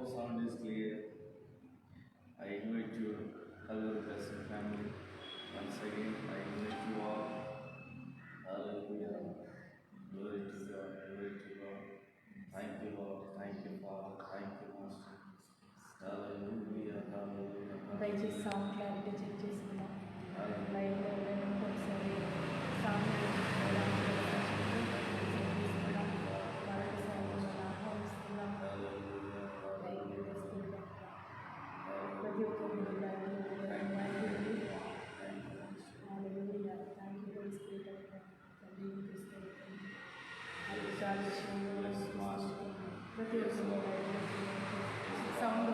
hope sound is clear. I invite you, Calvary Blessing family. Once again, I invite you all. Hallelujah. Glory to God. Glory to God. Thank you, Lord. Thank you, Father. Thank you, Master. Hallelujah. Hallelujah. దయచేసి sound clarity check చేసుకున్నాం. లైవ్లో ఎవరైనా ఒకసారి sound ఆహ్వానిస్తున్నాం. ప్రతి ఒక్కరు ప్రతి ఒక్కరు సౌండ్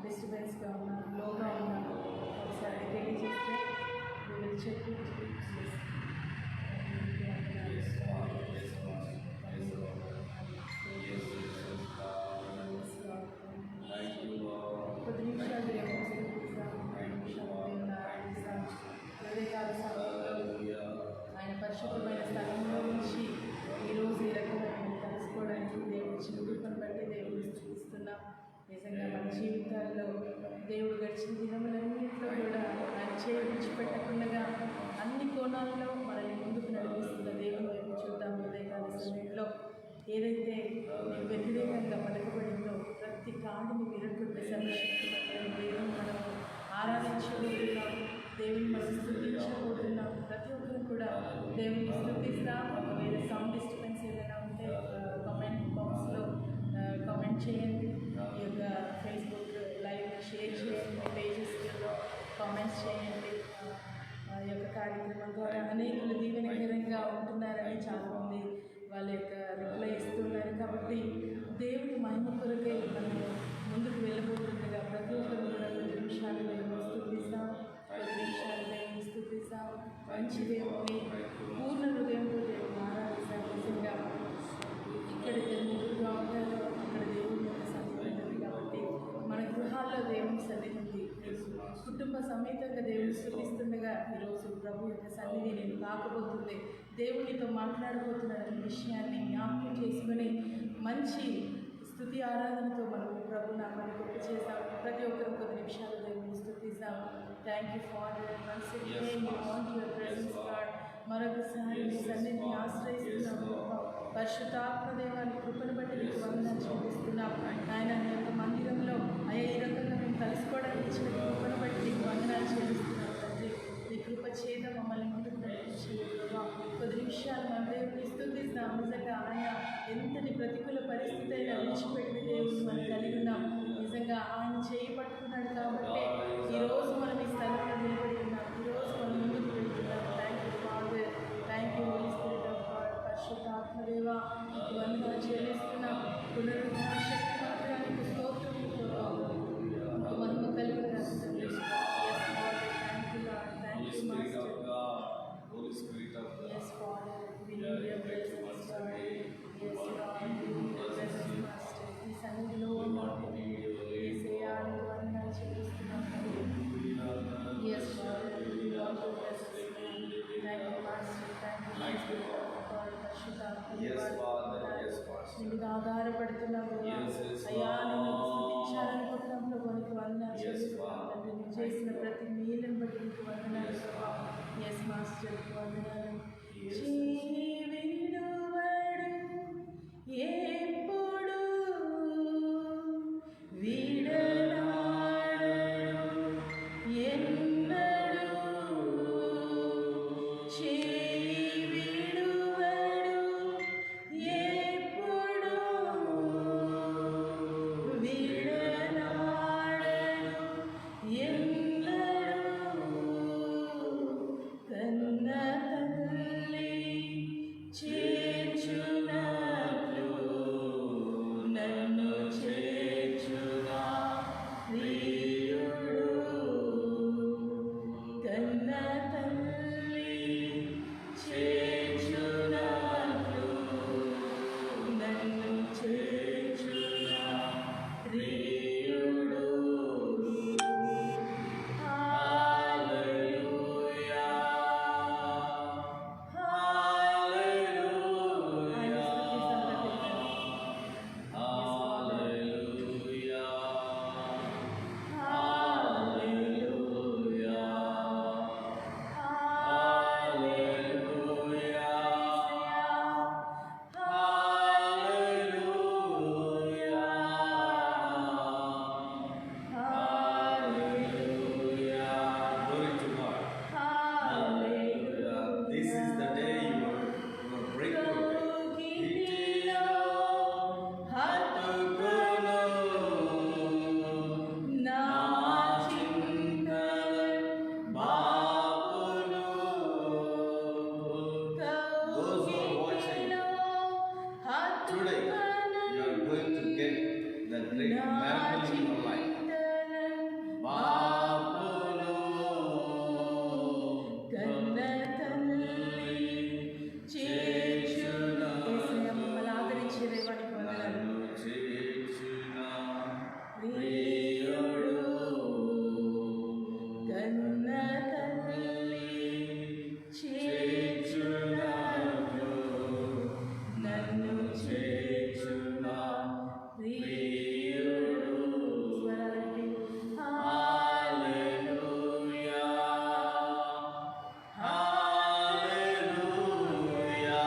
డిస్టర్బెన్స్గా ఉన్నా లోగా ఉన్నా ఒకసారి తెలియజేస్తే విల్ చెక్ కొద్ది నిమిషాలు ఆయన పరిశుభ్రమైన స్థలంలో నుంచి ఈరోజు ఈ రకంగా మేము కలుసుకోవడానికి దేవుడు చిరుకృపను బట్టి దేవుడు చూపిస్తున్నాం. నిజంగా మన జీవితాల్లో దేవుడు గడిచిన దినములన్నింటిలో కూడా ఆయన విడిచిపెట్టకుండా అన్ని కోణాల్లో మనల్ని ముందుకు నడిపిస్తున్న దేవుని వైపు చూద్దాం. ఉదయకాల సమయంలో ఏదైతే నీకు వ్యతిరేకంగా పలకబడిందో ప్రతి కాడిని విరగొట్టే సర్వశక్తి దేవుని మనం ఆరాధించబోతున్నాం. దేవుని మనం స్తుతించబోతున్నాం. ప్రతి ఒక్కరు కూడా దేవుని స్తుతిస్తాం. ఒకవేళ సౌండ్ డిస్టర్బెన్స్ ఏదైనా ఉంటే కామెంట్ బాక్స్లో కామెంట్ చేయండి. ఈ యొక్క ఫేస్బుక్ లైవ్ షేర్ చేయండి, పేజెస్లో కామెంట్స్ చేయండి. ఈ యొక్క కార్యక్రమం ద్వారా అనేకులు దీవెనకరంగా ఉంటున్నారని చాలామంది వాళ్ళ యొక్క రిప్లై ఇస్తున్నారు. కాబట్టి దేవుని మహిమ కొరకై మనం ముందుకు వెళ్ళబోతుండగా ప్రతి ఒక్కరు కూడా 10 నిమిషాలు దేవుని స్తుతిస్తాం. 10 నిమిషాలు దేవుని స్తుతిస్తాం. మంచి దేవుని పూర్ణ హృదయంతో దేవుని ఆరాధిస్తాం. నిజంగా ఇక్కడ ముగ్గురుగా ఉంటారో అక్కడ దేవుని యొక్క సన్నిధి ఉంది. కాబట్టి మన గృహాల్లో దేవుని సన్నిధి ఉంది. కుటుంబ సమేతంగా దేవుని స్తుతిస్తుండగా ఈరోజు ప్రభు యొక్క సన్నిధి నేను తాకబోతుంది, దేవునితో మాట్లాడబోతున్నాడనే విషయాన్ని జ్ఞాపకం చేసుకుని మంచి స్తుతి ఆరాధనతో మనం ప్రభు నామాన్ని గొప్ప చేస్తాం. ప్రతి ఒక్కరు 10 నిమిషాలు దేవుని స్తుతిస్తాం. Thank you Father. Once again we want your presence Lord. మరొకసారి మీ సన్నిధిని ఆశ్రయిస్తున్నాము. పరిశుద్ధాత్మ దేవాన్ని కృపను బట్టి మీకు వందనాలు చెల్లిస్తున్నాం. ఆయన మీ యొక్క మందిరంలో అయ్యా ఈ రకంగా మేము కలుసుకోవడానికి ఇచ్చిన కృపను బట్టి మీకు వందనాలు చెల్లిస్తున్నాం. తండ్రి మీ కృప చేత మమ్మల్ని ముందుకు నడిపించింది. 10 నిమిషాలు మన దేవుని స్తుతిస్తాం. నిజంగా ఆయన ఎంతటి ప్రతికూల పరిస్థితి అయినా విడిచిపెట్టిన దేవుని మనం కలిగి ఉన్నాం. నిజంగా ఆయన చేయి పట్టుకున్నాడు కాబట్టి ఈరోజు మనం ఈ స్థలంలో నిలబడి ఉన్నాం. ఈరోజు మనం ముందుకు వెళ్తున్నాం. Thank you Father. Thank you Holy Spirit of God. పరిశుద్ధాత్మదేవ మీకు వందనాలు చెల్లిస్తున్నాం. పునరుద్ధరణ శక్తి మాత్రానికి స్తోత్రం. మహిమ కలిగిన తండ్రి. Thank you lord. Thank you master. Yes, Father, we need your presence, Lord. Yes, Lord, we need your presence, Master. ఈ సన్నిధిలో ఏసయ్యానికి వందనాలు చెల్లిస్తున్నాం. Yes, Father, we want your presence. Thank you, Master. Thank you, Master. నీ మీద ఆధారపడుతున్నాము అయ్యా. నిన్ను స్తుతించాలనుకుంటున్నాము. నీకు వందనాలు చెల్లిస్తున్నాం. నువ్వు చేసిన ప్రతి మేలును బట్టి నీకు వందనాలు. ఎస్ మాస్టర్, నీకు వందనాలు. విడువడు ఎప్పుడు విడనాడు ఎన్నడు తన్న తల్లి today you are going to get the great miracle in your life. పాపలో కన్న తల్లి చేర్చునా. యేసయ్య మమ్మల్ని ఆదరించే దేవానికి వందనాలు. నన్ను చేర్చున ప్రియుడు కన్న తల్లి చేర్చునట్లు నన్ను చేర్చున ప్రియుడు. స్వరాలకి హల్లెలూయా హల్లెలూయా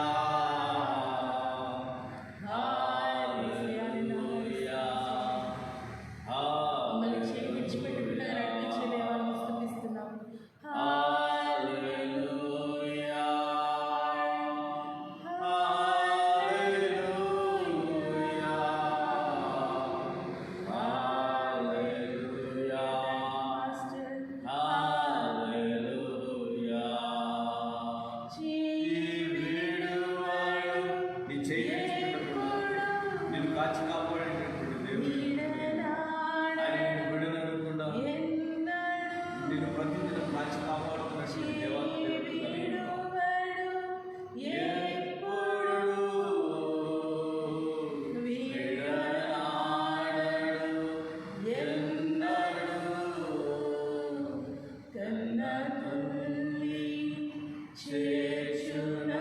హల్లెలూయా. మమ్మల్ని చేయి విడిచిపెట్టకుండా నడిపించే దేవాన్ని స్తుతిస్తున్నాం. హల్లెలూయా హల్లెలూయా హల్లెలూయా మాస్టర్ హల్లెలూయా. విడువడు నీ చేయి విడిచిపెట్టకుండా నిన్ను కాచి కాపాడేటటువంటి దేవుడు. ఆయన నిన్ను విడనకుండా నిన్ను ప్రతిదినం కాచి కాపాడుతున్నటువంటి దేవాలయ దేవుడు కలిగి నన్ను చేర్చున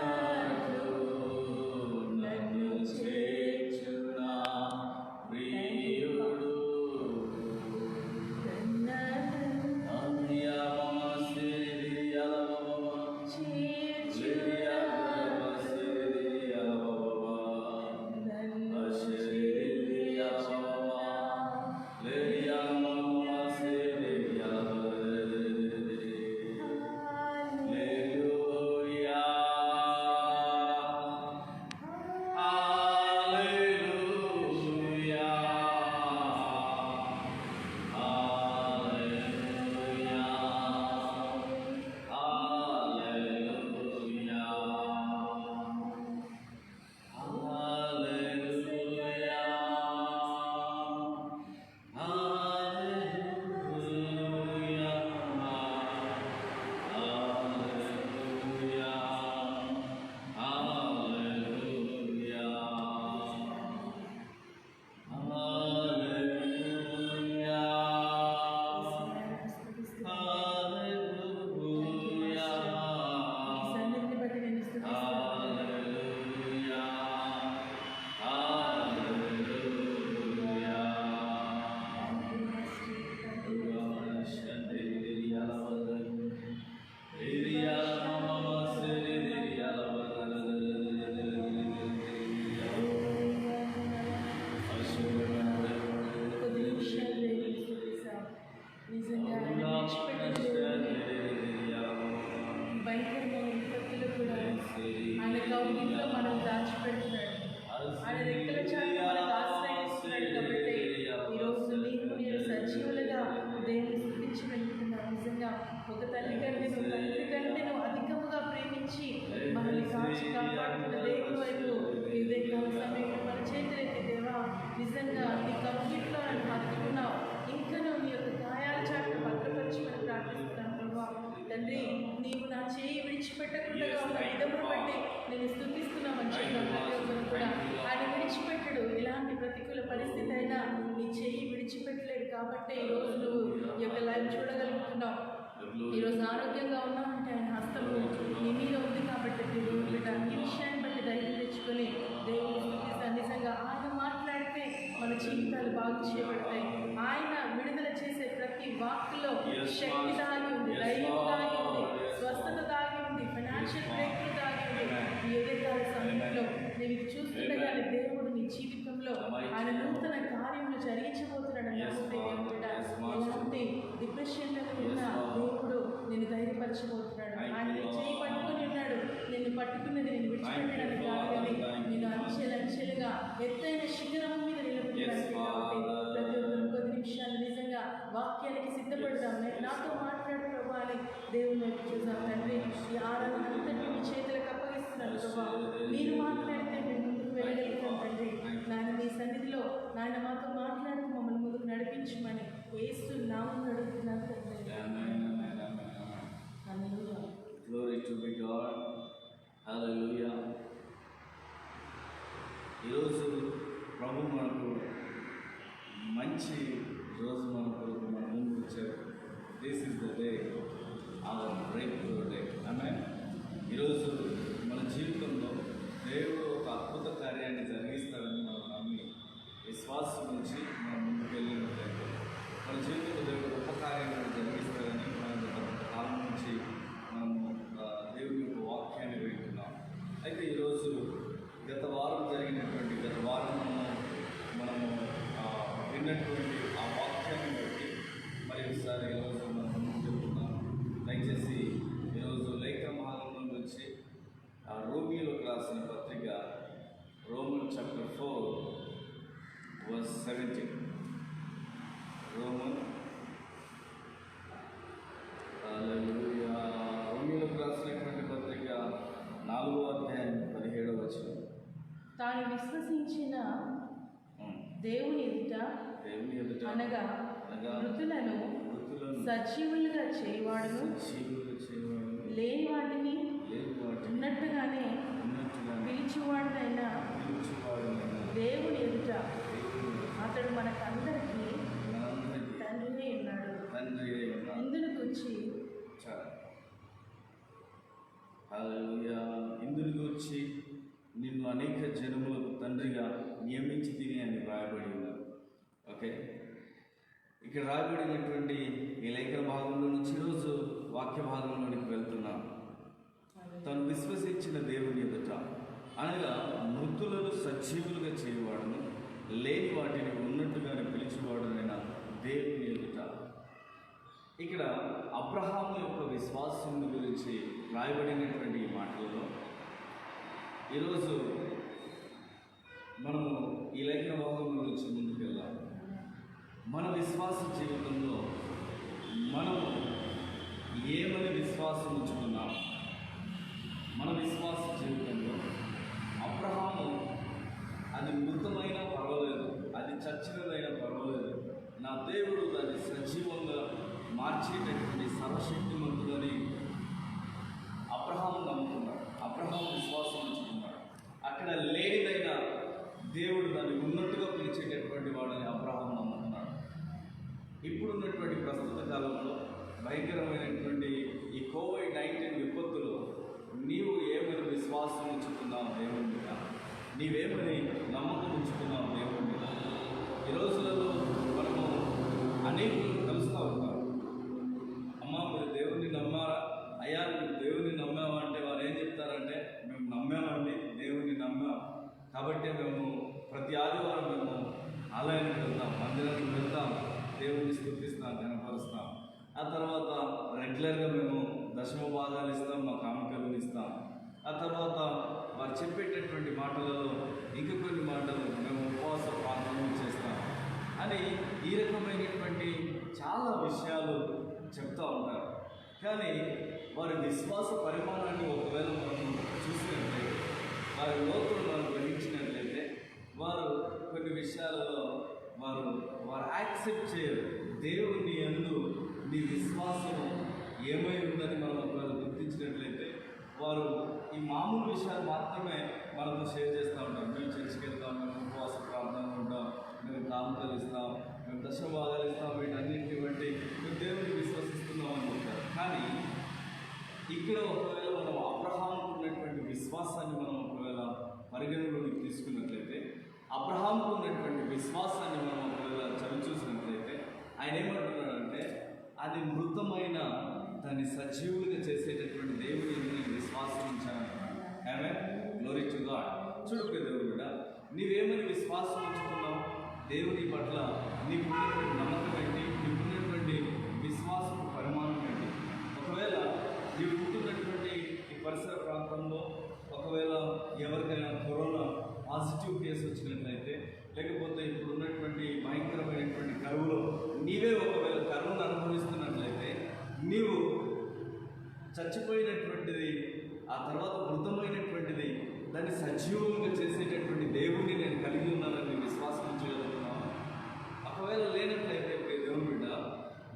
ప్రియుడు. భయంకరమైన విపత్తులు కూడా ఆయన కౌగిలిలో మనం దాచిపెడుతున్నాడు. ఆయన రెక్కల చాటున మనకు ఆశ్రయిస్తున్నాడు. కాబట్టి ఈరోజు మీరు సజీవులుగా దేవుని స్తుతించి వెళ్తున్నాం. నిజంగా ఒక తల్లి కంటే తండ్రి కంటేను అధికముగా ప్రేమించి మనల్ని కాచి కాపాడుతున్న దేవుని వైపు ఇదే సమయంలో మన చేతులెత్తి దేవా నిజంగా నీ కౌగిలిలో నన్ను హత్తుకున్నావు. ఇంకా నీ యొక్క గాయాల చాటును భద్రపరచుకొని ప్రార్థిస్తున్నాను ప్రభా. తండ్రి నీవు నా చేయి విడిచిపెట్టకుండా ఉన్న విధమును బట్టి నేను స్తుతిస్తున్నామని చెప్పిన ప్రతి ఒక్కరు కూడా ఆయన విడిచిపెట్టడు. ఎలాంటి ప్రతికూల పరిస్థితి అయినా నీ చేయి విడిచిపెట్టలేడు. కాబట్టి ఈరోజు నువ్వు ఈ యొక్క లైవ్ చూడగలుగుతున్నావు. ఈరోజు ఆరోగ్యంగా ఉన్నామంటే ఆయన హస్తము నీ మీద ఉంది. కాబట్టి దేవుడు బిడ్డ ఈ విషయాన్ని బట్టి ధైర్యం తెచ్చుకొని దేవుని స్తుతిస్తాను. నిజంగా ఆయన మాట్లాడితే మన జీవితాలు బాగు చేయబడతాయి. ఆయన విడుదల చేసే ప్రతి వాక్కులో శక్తి దాగి ఉంది, ధైర్యం దాగి ఉంది, స్వస్థత దాగి ఉంది, ఫైనాన్షియల్ బ్రేక్ దాగి ఉంది. ఈ ఉదయకాల సమయంలో నేను ఇది చూస్తుండగానే దేవుడు నీ జీవితంలో ఆయన నూతన కార్యములు జరిగించబోతున్నాడు. ఎలాంటి డిప్రెషన్లో ఉన్న దేవుడు నేను ధైర్యపరచబోతున్నాడు. ఆయన నీ చేయి పట్టుకొని ఉన్నాడు. నిన్ను పట్టుకున్నది నేను విడిచిపెట్టడానికి కాదు, కానీ నేను అంచెలుగా ఎత్తైన శిఖరం మీద నిలబెట్టడానికి. కాబట్టి ప్రతి ఒక్కరు కొద్ది నిమిషాలు నిజంగా వాక్యానికి సిద్ధపడతాం. నాతో మాట్లాడు ప్రభా అని దేవుని వైపు చూసాం. తండ్రి ఈ ఆరాధన అంతటి మీ చేతులకు అప్పగిస్తున్నాను ప్రభా. మీరు మాట్లాడితే మేము ముందుకు వెళ్ళగలుగుతాం తండ్రి. ఈరోజు ప్రభు మనకు మంచి రోజు మనకు మన ముందు వచ్చారు. This is the day, our breakthrough day. ఆమె ఈరోజు మన జీవితంలో దేవుడు ఒక అద్భుత కార్యాన్ని జరిగిస్తాడని మనం నమ్మి విశ్వాసం నుంచి మనం ముందుకు వెళ్ళినట్లయితే మన జీవితంలో దేవుడు గొప్ప కార్యాన్ని జరిగిస్తాడని మనం కాలం నుంచి మనము దేవుని యొక్క వాక్యాన్ని వింటున్నాం. అయితే ఈరోజు గత వారం మనము విన్నటువంటి ఆ వాక్యాన్ని బట్టి మరి ఒకసారి ఈరోజు మనం ముందుకు వెళ్తున్నాం. దయచేసి ఈరోజు లేఖన భాగంలో వచ్చి ఆ రోమీయులకు రాసిన పత్రిక రోమన్ చాప్టర్ 4:17. రోమీయులకు రాసినటువంటి పత్రిక 4:17. తాను విశ్వసించిన దేవుని ఎదుట అనగా మృతులను సజీవులుగా చేయవాడును, లేని వాటిని ఉన్నట్టుగానే పిలిచివాడునైన దేవుని ఎదుట అతడు మనకందరికీ తండ్రి ఉన్నాడు. ఇందును గురించి ఇందును గురించి నిన్ను అనేక జనములకు తండ్రిగా నియమించి తిని అని రాయబడి ఉన్నారు. ఓకే, ఇక్కడ రాయబడినటువంటి ఈ లేఖన భాగంలో నుంచి ఈరోజు వాక్య భాగంలోనికి వెళ్తున్నాం. తను విశ్వసించిన దేవుని ఎదుట అనగా మృతులను సజీవులుగా చేయవాడును, లేని వాటిని ఉన్నట్టుగానే పిలిచేవాడునైన దేవుని ఎదుట. ఇక్కడ అబ్రహాము యొక్క విశ్వాసం గురించి రాయబడినటువంటి ఈ మాటలలో ఈరోజు మనము ఈ లేఖన భాగంలో నుంచి ముందుకు వెళ్ళాలి. మన విశ్వాస జీవితంలో మనము ఏమని విశ్వాసం ఉంచుకున్నాం? మన విశ్వాస జీవితంలో అబ్రహాము అది మృతమైనా పర్వాలేదు, అది చచ్చినదైనా పర్వాలేదు, నా దేవుడు దాన్ని సజీవంగా మార్చేటటువంటి సర్వశక్తిమంతుడని అబ్రహాము నమ్ముకున్నాడు. అబ్రహాము విశ్వాసం ఉంచుకున్నాడు. అక్కడ లేనిదైనా దేవుడు దాన్ని ఉన్నట్టుగా పిలిచేటటువంటి వాడని అబ్రహాము నమ్ముకున్నాడు. ఇప్పుడున్నటువంటి ప్రస్తుత కాలంలో భయంకరమైనటువంటి ఈ COVID-19 విపత్తులో నీవు ఏమని విశ్వాసం ఉంచుకున్నావు దేవుని మీద? నీవేమని నమ్మకం ఉంచుకున్నావు దేవుని మీద? ఈ రోజులలో మనము అనేకులు కలుస్తూ ఉంటాం. అమ్మ మీరు దేవుణ్ణి నమ్మారా? అయ్యా మీరు దేవుణ్ణి నమ్మావా అంటే వారు ఏం చెప్తారంటే మేము నమ్మామండి, దేవుణ్ణి నమ్మాం కాబట్టి మేము ప్రతి ఆదివారం మేము ఆలయానికి వెళ్తాం, మందిరానికి వెళ్తాం, దేవుణ్ణి స్తుతిస్తాం, కనపరుస్తాం. ఆ తర్వాత రెగ్యులర్గా మేము దశమ భాగాలు ఇస్తాం, మా కానుకలు ఇస్తాం. ఆ తర్వాత వారు చెప్పేటటువంటి మాటలలో ఇంకా కొన్ని మాటలు మేము ఉపవాస ప్రార్థన చేస్తాం అని ఈ రకమైనటువంటి చాలా విషయాలు చెప్తూ ఉంటారు. కానీ వారి విశ్వాస పరిమాణాన్ని ఒకవేళ మనం చూసినట్లయితే, వారి లోతులు మనం గ్రహించినట్లయితే వారు కొన్ని విషయాలలో వారు యాక్సెప్ట్ చేయరు. దేవుని యందు నీ విశ్వాసము ఏమై ఉందని మనం ఒకవేళ గుర్తించినట్లయితే వారు ఈ మామూలు విషయాలు మాత్రమే మనతో షేర్ చేస్తూ ఉంటాం. మేము చర్చికి వెళ్తాం, మేము ఉపవాస ప్రార్థన ఉంటాం, మేము కానుకలు ఇస్తాం, మేము దశమ భాగాలు ఇస్తాం, వీటన్నింటిని బట్టి మేము దేవుడిని విశ్వసిస్తున్నాం అని చెప్తారు. కానీ ఇక్కడ ఒకవేళ మనం అబ్రహాముకు ఉన్నటువంటి విశ్వాసాన్ని మనం ఒకవేళ పరిగణలోకి తీసుకున్నట్లయితే, అబ్రహాముకు ఉన్నటువంటి విశ్వాసాన్ని మనం ఒకవేళ చవి చూసినట్లయితే ఆయన ఏమంటున్నాడంటే అది మృతమైన దాన్ని సజీవులుగా చేసేటటువంటి దేవుని నేను విశ్వాసం ఉంచాను. ఆమేన్, గ్లోరీ టు గాడ్. చూడు దేవుడా, నీవేమని విశ్వాసం ఉంచుకున్నావు? దేవుని పట్ల నీకున్నటువంటి నమ్మకం ఏంటి? నీకున్నటువంటి విశ్వాసం పరిమాణం ఏంటి? ఒకవేళ నీవు ఉంటున్నటువంటి ఈ పరిసర ప్రాంతంలో ఒకవేళ ఎవరికైనా కరోనా పాజిటివ్ కేసు వచ్చినట్లయితే, లేకపోతే ఇప్పుడు ఉన్నటువంటి భయంకరమైనటువంటి కరువులో నీవే ఒకవేళ కరువును అనుభవిస్తున్నట్లయితే, నీవు చచ్చిపోయినటువంటిది ఆ తర్వాత మృతమైనటువంటిది దాన్ని సజీవంగా చేసేటటువంటి దేవుణ్ణి నేను కలిగి ఉన్నానని విశ్వాసం చేయగలుగుతున్నాను. ఒకవేళ లేనట్లయితే దేవుని బిడ్డ,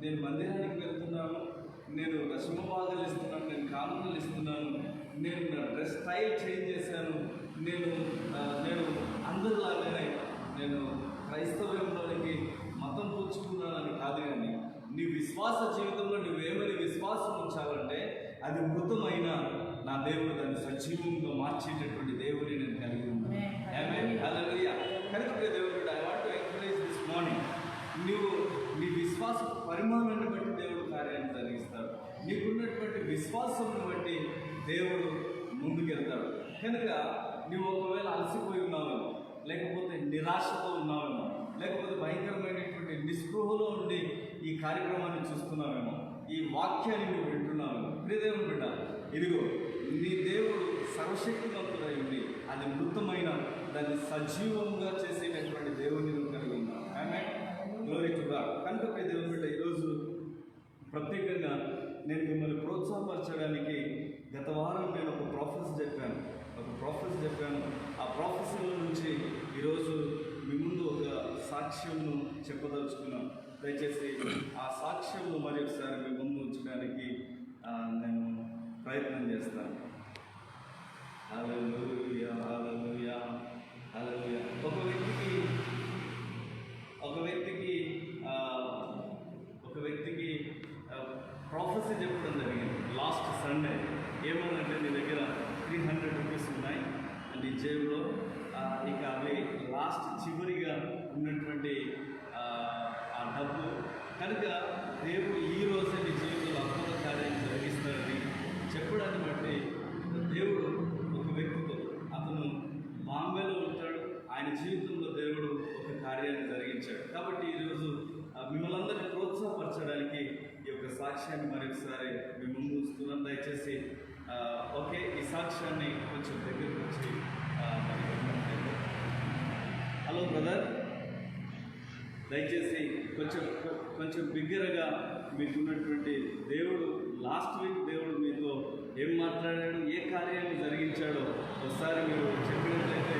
నేను మందిరానికి వెళ్తున్నాను, నేను దశమ భాగాలు ఇస్తున్నాను, నేను కానుకలు ఇస్తున్నాను, నేను నా డ్రెస్ స్టైల్ చేంజ్ చేశాను, నేను అందరిలా అది మృతమైన నా దేవుడు దాన్ని సజీవంగా మార్చేటటువంటి దేవుడిని నేను కలిగి ఉన్నాను. ఆమేన్, హల్లెలూయా. కనుక ప్రియ దేవుడు, I want to encourage this morning. నీవు నీ విశ్వాస పరిమాణాన్ని బట్టి దేవుడు కార్యాన్ని జరిగిస్తాడు. నీకున్నటువంటి విశ్వాసాన్ని బట్టి దేవుడు ముందుకెళ్తాడు. కనుక నువ్వు ఒకవేళ అలసిపోయి ఉన్నావేమో, లేకపోతే నిరాశతో ఉన్నావేమో, లేకపోతే భయంకరమైనటువంటి నిస్పృహలో ఉండి ఈ కార్యక్రమాన్ని చూస్తున్నావేమో, ఈ వాక్యాన్ని నువ్వు వింటున్నావేమో, ప్రియదేవుని బిడ్డ, ఇదిగో నీ దేవుడు సర్వశక్తివంతుడై ఉండి అది మృతమైన దాన్ని సజీవంగా చేసేటటువంటి దేవుడిని నువ్వు కలిగి ఉన్నావు. ఆమేన్, గ్లోరీ టు గాడ్. కనుక ప్రియదేవుని బిడ్డ, ఈరోజు ప్రత్యేకంగా నేను మిమ్మల్ని ప్రోత్సాహపరచడానికి గత వారం నేను ఒక ప్రాఫెసీ చెప్పాను. ఆ ప్రాఫెసీలో నుంచి ఈరోజు మీ ముందు ఒక సాక్ష్యంను చెప్పదలుచుకున్నాను. దయచేసి ఆ సాక్ష్యంను మరి ఒకసారి మీ ముందు ఉంచడానికి నేను ప్రయత్నం చేస్తాను. హల్లెలూయా, హల్లెలూయా, హల్లెలూయా. ఒక వ్యక్తికి ప్రాఫెసీ చెప్పడం జరిగింది లాస్ట్ సండే. ఏమనంటే, నీ దగ్గర 300 రూపీస్ ఉన్నాయి నీ జేబులో, ఇక అవి లాస్ట్ చివరిగా ఉన్నటువంటి ఆ డబ్బు కనుక దేవుడు ఈ రోజే నీ జీవితంలో అద్భుత కార్యాన్ని జరిగిస్తాడని చెప్పడాన్ని బట్టి దేవుడు ఒక వ్యక్తితో, అతను బాంబేలో ఉంటాడు, ఆయన జీవితంలో దేవుడు ఒక కార్యాన్ని జరిగించాడు. కాబట్టి ఈరోజు మిమ్మల్ని అందరినీ ప్రోత్సాహపరచడానికి ఈ యొక్క సాక్ష్యాన్ని మరొకసారి మీ ముందు ఉంచుతున్నాను. దయచేసి ఓకే, ఈ సాక్ష్యాన్ని కొంచెం దగ్గరికి వచ్చి హలో బ్రదర్, దయచేసి కొంచెం బిగ్గరగా మీకున్నటువంటి దేవుడు లాస్ట్ వీక్ దేవుడు మీతో ఏం మాట్లాడాడు, ఏ కార్యాన్ని జరిగించాడో ఒకసారి మీరు చెప్పినట్లయితే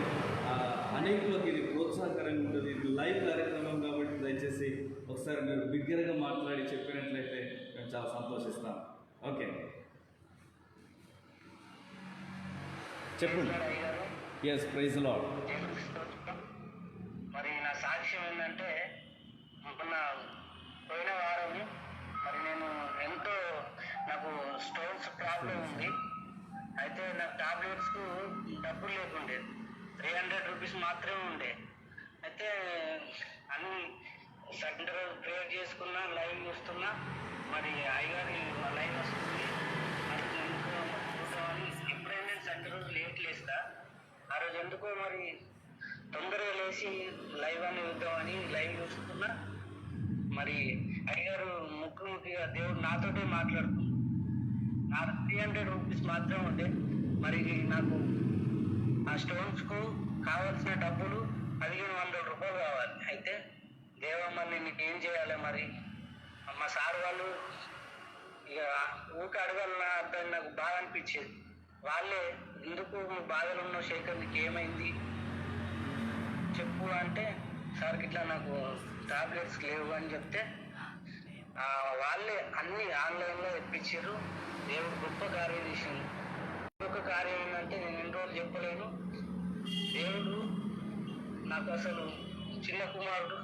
అనేకులకు ఇది ప్రోత్సాహకరంగా ఉంటుంది. ఇది లైవ్ కార్యక్రమం కాబట్టి దయచేసి ఒకసారి మీరు బిగ్గరగా మాట్లాడి చెప్పినట్లయితే మేము చాలా సంతోషిస్తాం. ఓకే, చెప్పండి. Yes, praise Lord. మరి నా సాక్ష్యం ఏంటంటే, మొన్న పోయిన వారం మరి నేను ఎంతో నాకు స్టోన్స్ ప్రాబ్లం ఉంది. అయితే నాకు టాబ్లెట్స్కు డబ్బులు లేకుండే, 300 రూపీస్ మాత్రమే ఉండే. అయితే అన్ని సండే రోజు ప్రేయర్ చేసుకున్నా, లైవ్ చూస్తున్నా, మరి అయ్యగారి లైవ్ వస్తుంది, మరి చూద్దామని ఎప్పుడైనా నేను సండే రోజు లేట్ లేస్తా. ఆ రోజు ఎందుకో మరి తొందరగా లేచి లైవ్ అని చూద్దామని లైవ్ చూస్తున్నా. మరి అయ్యగారు ముఖ్యంగా దేవుడు నాతోటే మాట్లాడుతుంది. నాకు 300 రూపీస్ మాత్రమే ఉండే. మరి నాకు ఆ స్టోన్స్కు కావాల్సిన డబ్బులు 1500 రూపాయలు కావాలి. అయితే దేవమ్మ నీకు ఏం చేయాలి, మరి మా సార్ వాళ్ళు ఇక ఊరికి అడగాలన్న అర్థం నాకు బాగా అనిపించేది. వాళ్ళే ఎందుకు బాధలు ఉన్నావు శేఖర్, నీకు ఏమైంది చెప్పు అంటే, సార్కి ఇట్లా నాకు టాబ్లెట్స్ లేవు అని చెప్తే వాళ్ళే అన్నీ ఆన్లైన్లో తెప్పించారు. దేవుడు గొప్ప కార్యం చేసింది. గొప్ప కార్యం ఏంటంటే నేను ఎన్ని రోజులు చెప్పలేను. దేవుడు నాకు అసలు చిన్న కుమారుడు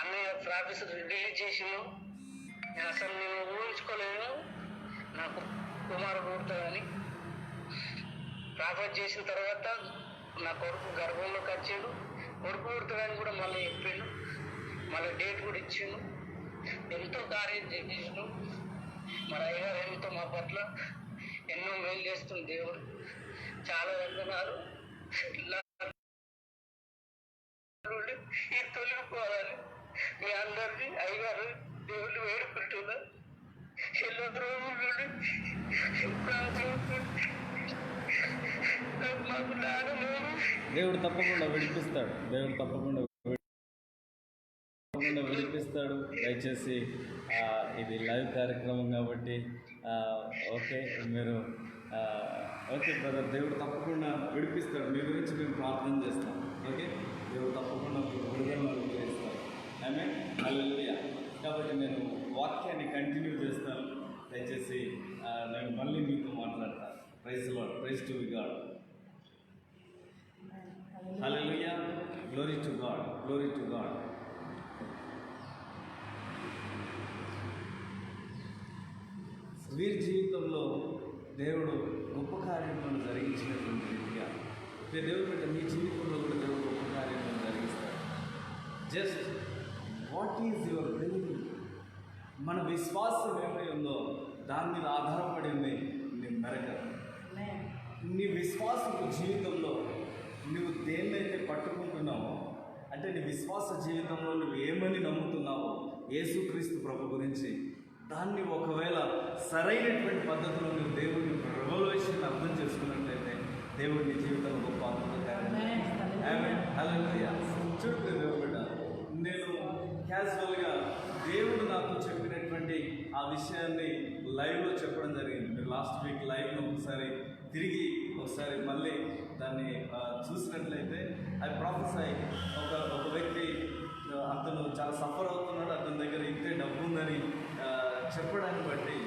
అన్నయ్య ప్రాఫెసర్ రిలీజ్ చేసిండు. నేను ఊహించుకోలేను నాకు కుమారుడు పుడతాడని. ప్రాఫెట్ చేసిన తర్వాత నా కొడుకు గర్భంలోకి వచ్చాడు. కొడుకు పుడతాడని కూడా మళ్ళీ చెప్పిండు, మళ్ళీ డేట్ కూడా ఇచ్చిండు. ఎంతో కార్యం చేసిండు. మరి అయ్యగారు ఎంతో మా పట్ల ఎన్నో మేలు చేస్తుంది దేవుడు. చాలా వందనాలు. ఈ తొలగిపోవాలని మీ అందరినీ అయ్యగారు దేవుళ్ళు వేడుకుంటున్నా. ఎన్నో రోజుల నుండి మాకు నాగలేదు. దేవుడు తప్పకుండా విడిపిస్తాడు. దేవుడు తప్పకుండా విడిపిస్తాడు. దయచేసి ఇది లైవ్ కార్యక్రమం కాబట్టి ఓకే, మీరు ఓకే బ్రదర్, దేవుడు తప్పకుండా విడిపిస్తాడు. మీ గురించి మేము ప్రార్థన చేస్తాం. ఓకే, దేవుడు తప్పకుండా విడుదలను చేస్తాడు. ఆమేన్, హల్లెలూయా. కాబట్టి నేను వాక్యాన్ని కంటిన్యూ చేస్తాను. దయచేసి నేను మళ్ళీ మీతో మాట్లాడతాను. Praise Lord, praise to God. Hallelujah, glory to God, glory to God. వీరి జీవితంలో దేవుడు గొప్ప కార్యములను జరిగించినటువంటి రీతిగా దేవుడు బిడ్డ మీ జీవితంలో కూడా దేవుడు గొప్ప కార్యములను జరిగిస్తాడు. Just what is your believing? మన విశ్వాసం ఏమై ఉందో దాని మీద ఆధారపడి ఉంది నీ మెరక. నీ విశ్వాసపు జీవితంలో నువ్వు దేన్నైతే పట్టుకుంటున్నావో, అంటే నీ విశ్వాస జీవితంలో నువ్వు ఏమని నమ్ముతున్నావో యేసుక్రీస్తు ప్రభు గురించి, దాన్ని ఒకవేళ సరైనటువంటి పద్ధతిలో నువ్వు దేవుడిని రెవల్యూషన్ అర్థం చేసుకున్నట్లయితే దేవుడి నీ జీవితంలో గొప్ప చూడు దేవుడు, నేను క్యాజువల్గా దేవుడు నాకు చెప్పినటువంటి ఆ విషయాన్ని లైవ్లో చెప్పడం జరిగింది. మీరు లాస్ట్ వీక్ లైవ్లో ఒకసారి మళ్ళీ దాన్ని చూసినట్లయితే అది ప్రొఫెసర్ ఒక వ్యక్తి అతను చాలా సఫర్ అవుతున్నాడు, అతని దగ్గర ఇంతే డబ్బు ఉందని చెప్పడాన్ని బట్టి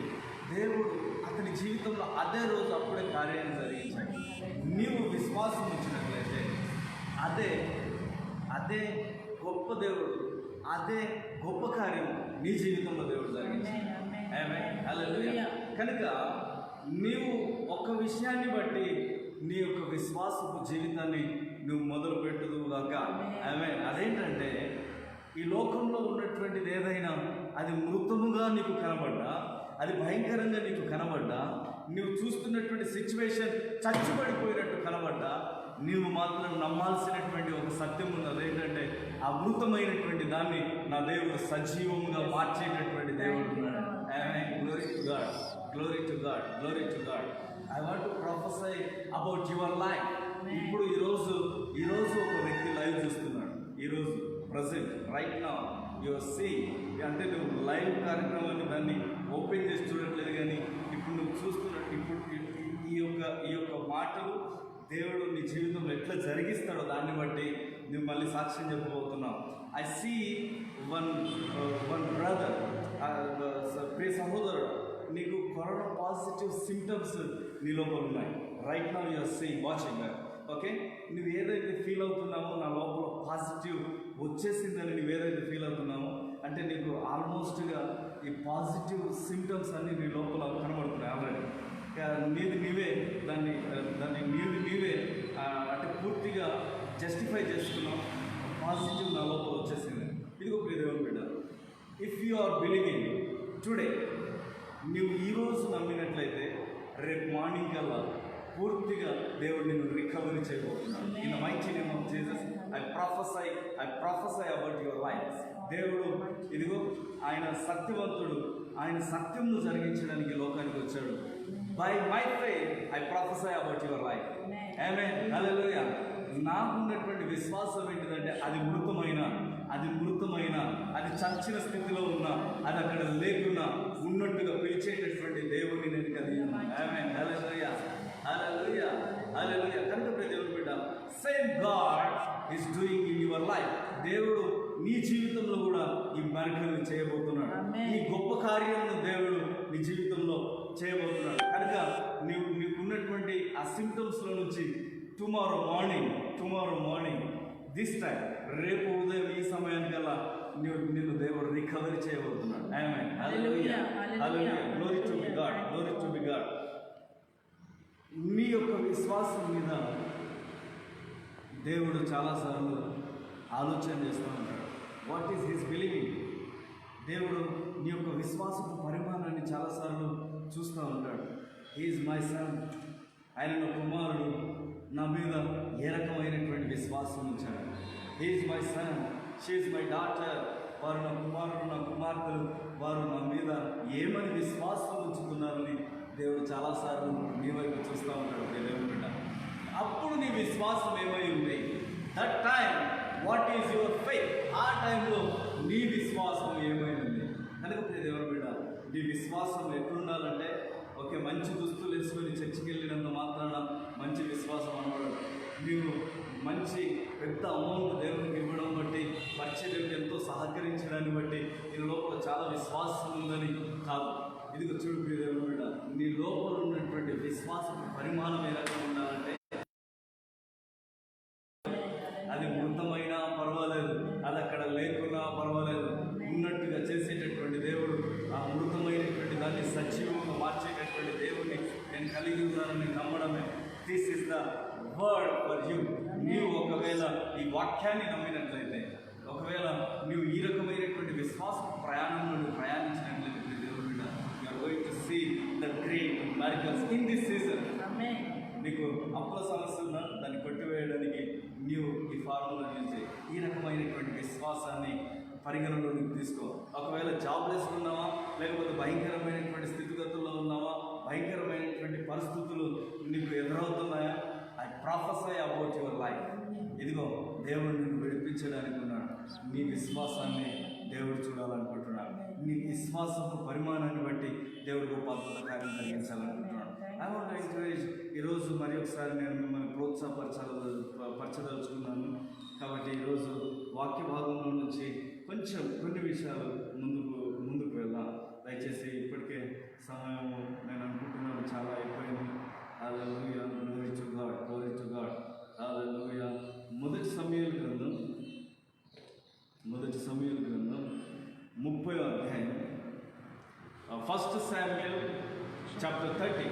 దేవుడు అతని జీవితంలో అదే రోజు అప్పుడే కార్యాన్ని జరిగించాడు. నీవు విశ్వాసం ఉంచినట్లయితే అదే గొప్ప దేవుడు, అదే గొప్ప కార్యం నీ జీవితంలో దేవుడు జరిగించాడు. హల్లెలూయా. కనుక నీవు ఒక విషయాన్ని బట్టి నీ యొక్క విశ్వాసపు జీవితాన్ని నువ్వు మొదలు పెట్టుదువుగాక. అదేంటంటే ఈ లోకంలో ఉన్నటువంటిది ఏదైనా అది మృతముగా నీకు కనబడ్డా, అది భయంకరంగా నీకు కనబడ్డా, నువ్వు చూస్తున్నటువంటి సిచ్యువేషన్ చచ్చుబడిపోయినట్టు కనబడ్డా, నీవు మాత్రం నమ్మాల్సినటువంటి ఒక సత్యం ఉన్నది. ఏంటంటే అమృతమైనటువంటి దాన్ని నా దేవుడు సజీవంగా మార్చేటటువంటి దేవుడు ఉన్నాడు. Glory to God, glory to God, glory to God. I want to prophesy about your life. ఇప్పుడు ఈరోజు ఒక వ్యక్తి లైవ్ చూస్తున్నాడు. ఈరోజు present right now your see, అంటే నువ్వు లైవ్ కార్యక్రమాన్ని దాన్ని ఓపెన్ చేసి చూడట్లేదు, కానీ ఇప్పుడు నువ్వు చూస్తున్నట్టు ఇప్పుడు ఈ యొక్క మాటలు దేవుడు నీ జీవితంలో ఎట్లా జరిగిస్తాడో దాన్ని బట్టి నువ్వు మళ్ళీ సాక్ష్యం చెప్పబోతున్నావు. ఐ సీ వన్ బ్రదర్, ప్రియ సహోదరుడు, నీకు కరోనా పాజిటివ్ సిమ్టమ్స్ నీ లోపల ఉన్నాయి. Right now you're seeing, watching that. Okay, నువ్వు ఏదైతే ఫీల్ అవుతున్నావో నా లోపల పాజిటివ్ వచ్చేసిందని నువ్వు ఏదైతే ఫీల్ అవుతున్నావో, అంటే నీకు ఆల్మోస్ట్గా ఈ పాజిటివ్ సిమ్టమ్స్ అన్నీ నీ లోపల కనబడుతున్నాయి ఆల్రెడీ. నీవే దాన్ని నీవే అంటే పూర్తిగా జస్టిఫై చేసుకున్నావు. పాజిటివ్ నా లోపల వచ్చేసింది. ఇది ఒక దేవుని బిడ్డ, if you are believing today, నువ్వు ఈరోజు నమ్మినట్లయితే రేపు మార్నింగ్ కల్లా పూర్తిగా దేవుడు నిన్ను రికవరీ చేయబోతున్నాడు. In the mighty name of Jesus I prophesy about your life. దేవుడు ఇదిగో ఆయన సత్యవంతుడు, ఆయన సత్యంను జరిగించడానికి లోకానికి వచ్చాడు. By my faith I prophesy about your life. ఆమేన్, హల్లెలూయా. నాకున్నటువంటి విశ్వాసం ఏంటిదంటే అది మృతమైన అది చచ్చిన స్థితిలో ఉన్నా, అది అక్కడ లేకున్నా ఉన్నట్టుగా పిలిచేటటువంటి దేవుడిని నేను కలిగి ఉన్నాను. ఆమేన్, హల్లెలూయా, హల్లెలూయా, హల్లెలూయా. కనుక దేవుని బిడ్డ, same God is doing in your life. దేవుడు నీ జీవితంలో కూడా ఈ మార్గాన్ని చేయబోతున్నాడు. ఈ గొప్ప కార్యాలను దేవుడు నీ జీవితంలో చేయబోతున్నాడు. కనుక నీకున్నటువంటి ఆ సిమ్టమ్స్లో నుంచి టుమారో మార్నింగ్ దిస్ టైం, రేపు ఉదయం ఈ సమయానికల్లా నిన్ను దేవుడు రికవరీ చేయబోతున్నాడు. ఆమేన్, హల్లెలూయా, హల్లెలూయా. Glory to be God, glory to be God. నీ యొక్క విశ్వాసం మీద దేవుడు చాలాసార్లు ఆలోచన చేస్తూ ఉంటాడు. What is his believing? దేవుడు నీ యొక్క విశ్వాసపు పరిమాణాన్ని చాలాసార్లు చూస్తూ ఉంటాడు. హీఈస్ మై సన్, ఆయన నా కుమారుడు, నా మీద ఏ రకమైనటువంటి విశ్వాసం ఉంచాడు. He is my son, she is my daughter. వారు నా కుమారుడు, నా కుమార్తెలు, వారు నా మీద ఏమని విశ్వాసం ఉంచుతున్నారని దేవుడు చాలాసార్లు నీ వైపు చూస్తూ ఉంటాడు. దేవుడు బిడ్డ, అప్పుడు నీ విశ్వాసం ఏమై ఉంది? That time what is your faith? ఆ టైంలో నీ విశ్వాసం ఏమై ఉంది? కనుక దేవుడు బిడ్డ, నీ విశ్వాసం ఎట్లుండాలంటే, ఓకే, మంచి దుస్తులు వేసుకొని చర్చికి వెళ్ళినంత మాత్రాన మంచి విశ్వాసం అనబడదు. నీవు మంచి పెద్ద అమౌంట్ దేవునికి ఇవ్వడం బట్టి, పరిచర్యకు ఎంతో సహకరించడాన్ని బట్టి నీ లోపల చాలా విశ్వాసం ఉందని కాదు. ఇదిగో చూడు దేవుడు బిడ్డ, నీ లోపల ఉన్నటువంటి విశ్వాసం పరిమాణం ఏ రకంగా ఉండాలంటే, అది మృతమైనా పర్వాలేదు, అది అక్కడ లేకున్నా పర్వాలేదు, ఉన్నట్టుగా చేసేటటువంటి దేవుడు ఆ మృతమైనటువంటి దాన్ని సజీవంగా మార్చేటటువంటి దేవుడిని నేను కలిగి ఉన్నానని నమ్మడమే. This is the word for you. నీవు ఒకవేళ ఈ వాక్యాన్ని నమ్మినట్లయితే, ఒకవేళ నీవు ఈ రకమైనటువంటి విశ్వాస ప్రయాణంలో నువ్వు ప్రయాణించినట్లయితే దేవుడు you are going to see the great miracles in this season. నీకు అప్పుల సమస్య ఉన్నా దాన్ని కొట్టివేయడానికి నీవు ఈ ఫార్ములా నుంచి ఈ రకమైనటువంటి విశ్వాసాన్ని పరిగణలోకి తీసుకో. ఒకవేళ జాబ్లెస్ ఉన్నావా, లేకపోతే భయంకరమైనటువంటి స్థితిగతుల్లో ఉన్నావా, భయంకరమైనటువంటి పరిస్థితులు నీకు ఎదురవుతున్నాయా, I prophesy about your life. ఇదిగో దేవుడు నిన్ను విడిపించడానికి ఉన్నాడు. నీ విశ్వాసాన్ని దేవుడు చూడాలనుకుంటున్నాడు. నీ విశ్వాసపు పరిమాణాన్ని బట్టి దేవుడు గొప్ప అద్భుత కార్యం జరిగించాలనుకుంటున్నాడు. I want to encourage. ఈరోజు మరి ఒకసారి నేను మిమ్మల్ని పరచదలుచుకున్నాను. కాబట్టి ఈరోజు వాక్య భాగంలో నుంచి కొంచెం కొన్ని విషయాలు ముందుకు వెళ్దాం. దయచేసి ఇప్పటికే సమయం నేను అనుకుంటున్నాను చాలా అయిపోయింది. హల్లెలూయా, glory to God, glory to God, హల్లెలూయా. మొదటి సమూయేలు గ్రంథం 30వ అధ్యాయం, 1 శామ్యూయల్ చాప్టర్ 30.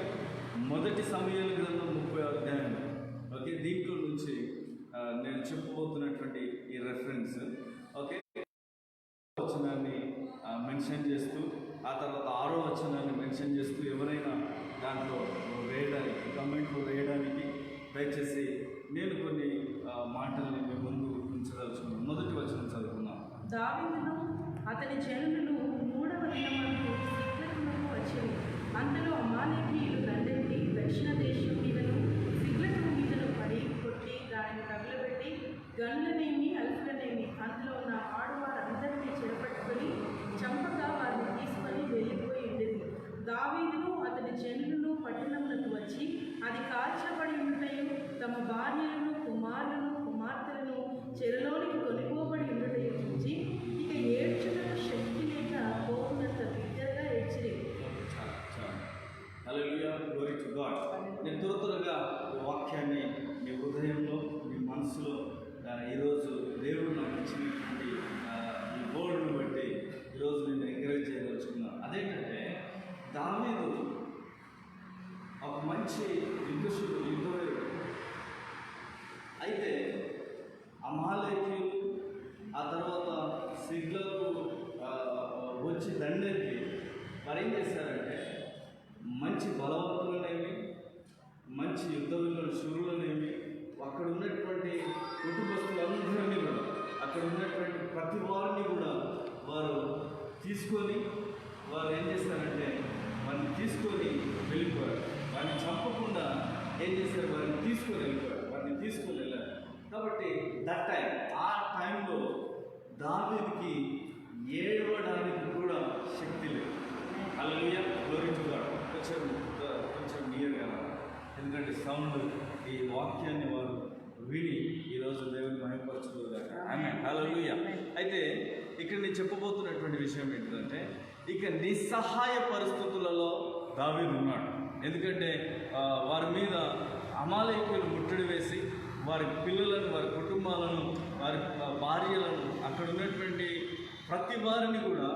మొదటి సమూయేలు గ్రంథం 30వ అధ్యాయం. ఓకే, దీంట్లో నుంచి నేను చెప్పబోతున్నటువంటి ఈ రెఫరెన్స్, ఓకే, వచనాన్ని మెన్షన్ చేస్తూ, ఆ తర్వాత 6వ వచనాన్ని మెన్షన్ చేస్తూ ఎవరైనా దాంట్లో వేయడానికి, కమెంట్లో వేయడానికి దయచేసి నేను కొన్ని మాటల్ని మీ ముందు ఉంచదలుచుకున్నాను. మొదటి వచనం చదువుకున్నాం. దావీదును అతని జనులు 3వ దినమందు సిగ్లగునకు వచ్చి, అందులో అమాలేకీయులు దండెత్తి దక్షిణ దేశం మీదను సిగ్లగు మీదను పడి కొట్టి దానిని తగలబెట్టి గనులనేమి అల్పులనేమి అందులో ఉన్న ఆడవారందరినీ చెరపట్టుకొని చంపగా వారిని తీసుకొని వెళ్ళిపోయి ఉండేది. దావీదును అతని జనులను పట్టణములకు వచ్చి అది కాల్చబడి ఉండటయు, తమ భార్యలను కుమారులను కుమార్తెలను చెరలోనికి కొనిపోబడి ఉండటయు చూచి ఇక ఏడ్చుటకు శక్తి లేక పోకున్నంత బిగ్గరగా ఏడ్చిరి. హల్లెలూయా, గ్లోరీ టు గాడ్. నేను త్వరగా వాక్యాన్ని మీ హృదయంలో, మీ మనసులో ఈరోజు దేవుడు నాకు ఇచ్చినటువంటి ఈ వర్డ్ను బట్టి ఈరోజు నేను ఎంకరేజ్ చేయదలుచుకున్నాను. అదేంటంటే, దావీదు ఒక మంచి యుద్ధవీరుడు. అయితే అమాలేకీయులు ఆ తర్వాత సిగ్లకు వచ్చి దండెత్తి మరి ఏం చేశారంటే, మంచి బలవంతులనేవి, మంచి యుద్ధవీరుల శూరులనేవి, అక్కడ ఉన్నటువంటి కుటుంబస్తులందరినీ కూడా, అక్కడ ఉన్నటువంటి ప్రతి వారిని కూడా వారు తీసుకొని వారు ఏం చేశారంటే వారిని తీసుకొని వెళ్ళిపోయారు. వారిని చంపకుండా ఏం చేశారు, వారిని తీసుకొని వెళ్ళారు. కాబట్టి దట్ టైం, ఆ టైంలో దావీదుకి ఏడవడానికి కూడా శక్తి లేదు. హల్లెలూయా, గ్లోరీ టు గాడ్. కొంచెం నియర్గా, ఎందుకంటే సౌండ్ ఈ వాక్యాన్ని వారు విని ఈరోజు దేవుని మహిమపరచుకోగాక. ఆమేన్, హల్లెలూయా. అయితే ఇక్కడ నేను చెప్పబోతున్నటువంటి విషయం ఏంటంటే, ఇక నిస్సహాయ పరిస్థితులలో దావీదు ఉన్నాడు. ఎందుకంటే వారి మీద అమాలేకీయులు ముట్టడి వేసి వారి పిల్లలను, వారి కుటుంబాలను, వారి భార్యలను, అక్కడ ఉన్నటువంటి ప్రతి వారిని కూడా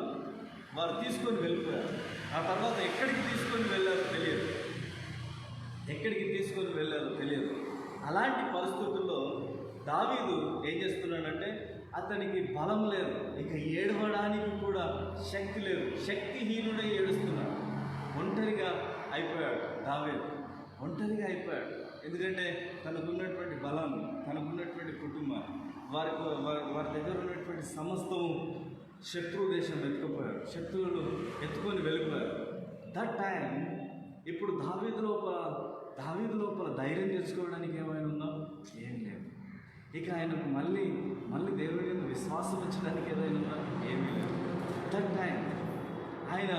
వారు తీసుకొని వెళ్ళిపోయారు. ఆ తర్వాత ఎక్కడికి తీసుకొని వెళ్ళారో తెలియదు. అలాంటి పరిస్థితుల్లో దావీదు ఏం చేస్తున్నాడంటే, అతనికి బలం లేదు, ఇక ఏడవడానికి కూడా శక్తి లేదు, శక్తిహీనుడై ఏడుస్తున్నాడు. ఒంటరిగా అయిపోయాడు దావీదు. ఎందుకంటే తనకున్నటువంటి బలాన్ని, తనకున్నటువంటి కుటుంబాన్ని, వారి దగ్గర ఉన్నటువంటి సమస్తము శత్రు దేశం ఎత్తుకుపోయారు, శత్రువులు ఎత్తుకొని వెళ్ళిపోయారు. దట్ టైం ఇప్పుడు దావీదు లోపల ధైర్యం తెచ్చుకోవడానికి ఏమైనా ఉందా? ఏం లేదు. ఇక ఆయనకు మళ్ళీ దేవుడి మీద విశ్వాసం ఉంచడానికి ఏదైనా ఉందా? ఏమీ లేదు. దట్ టైం ఆయన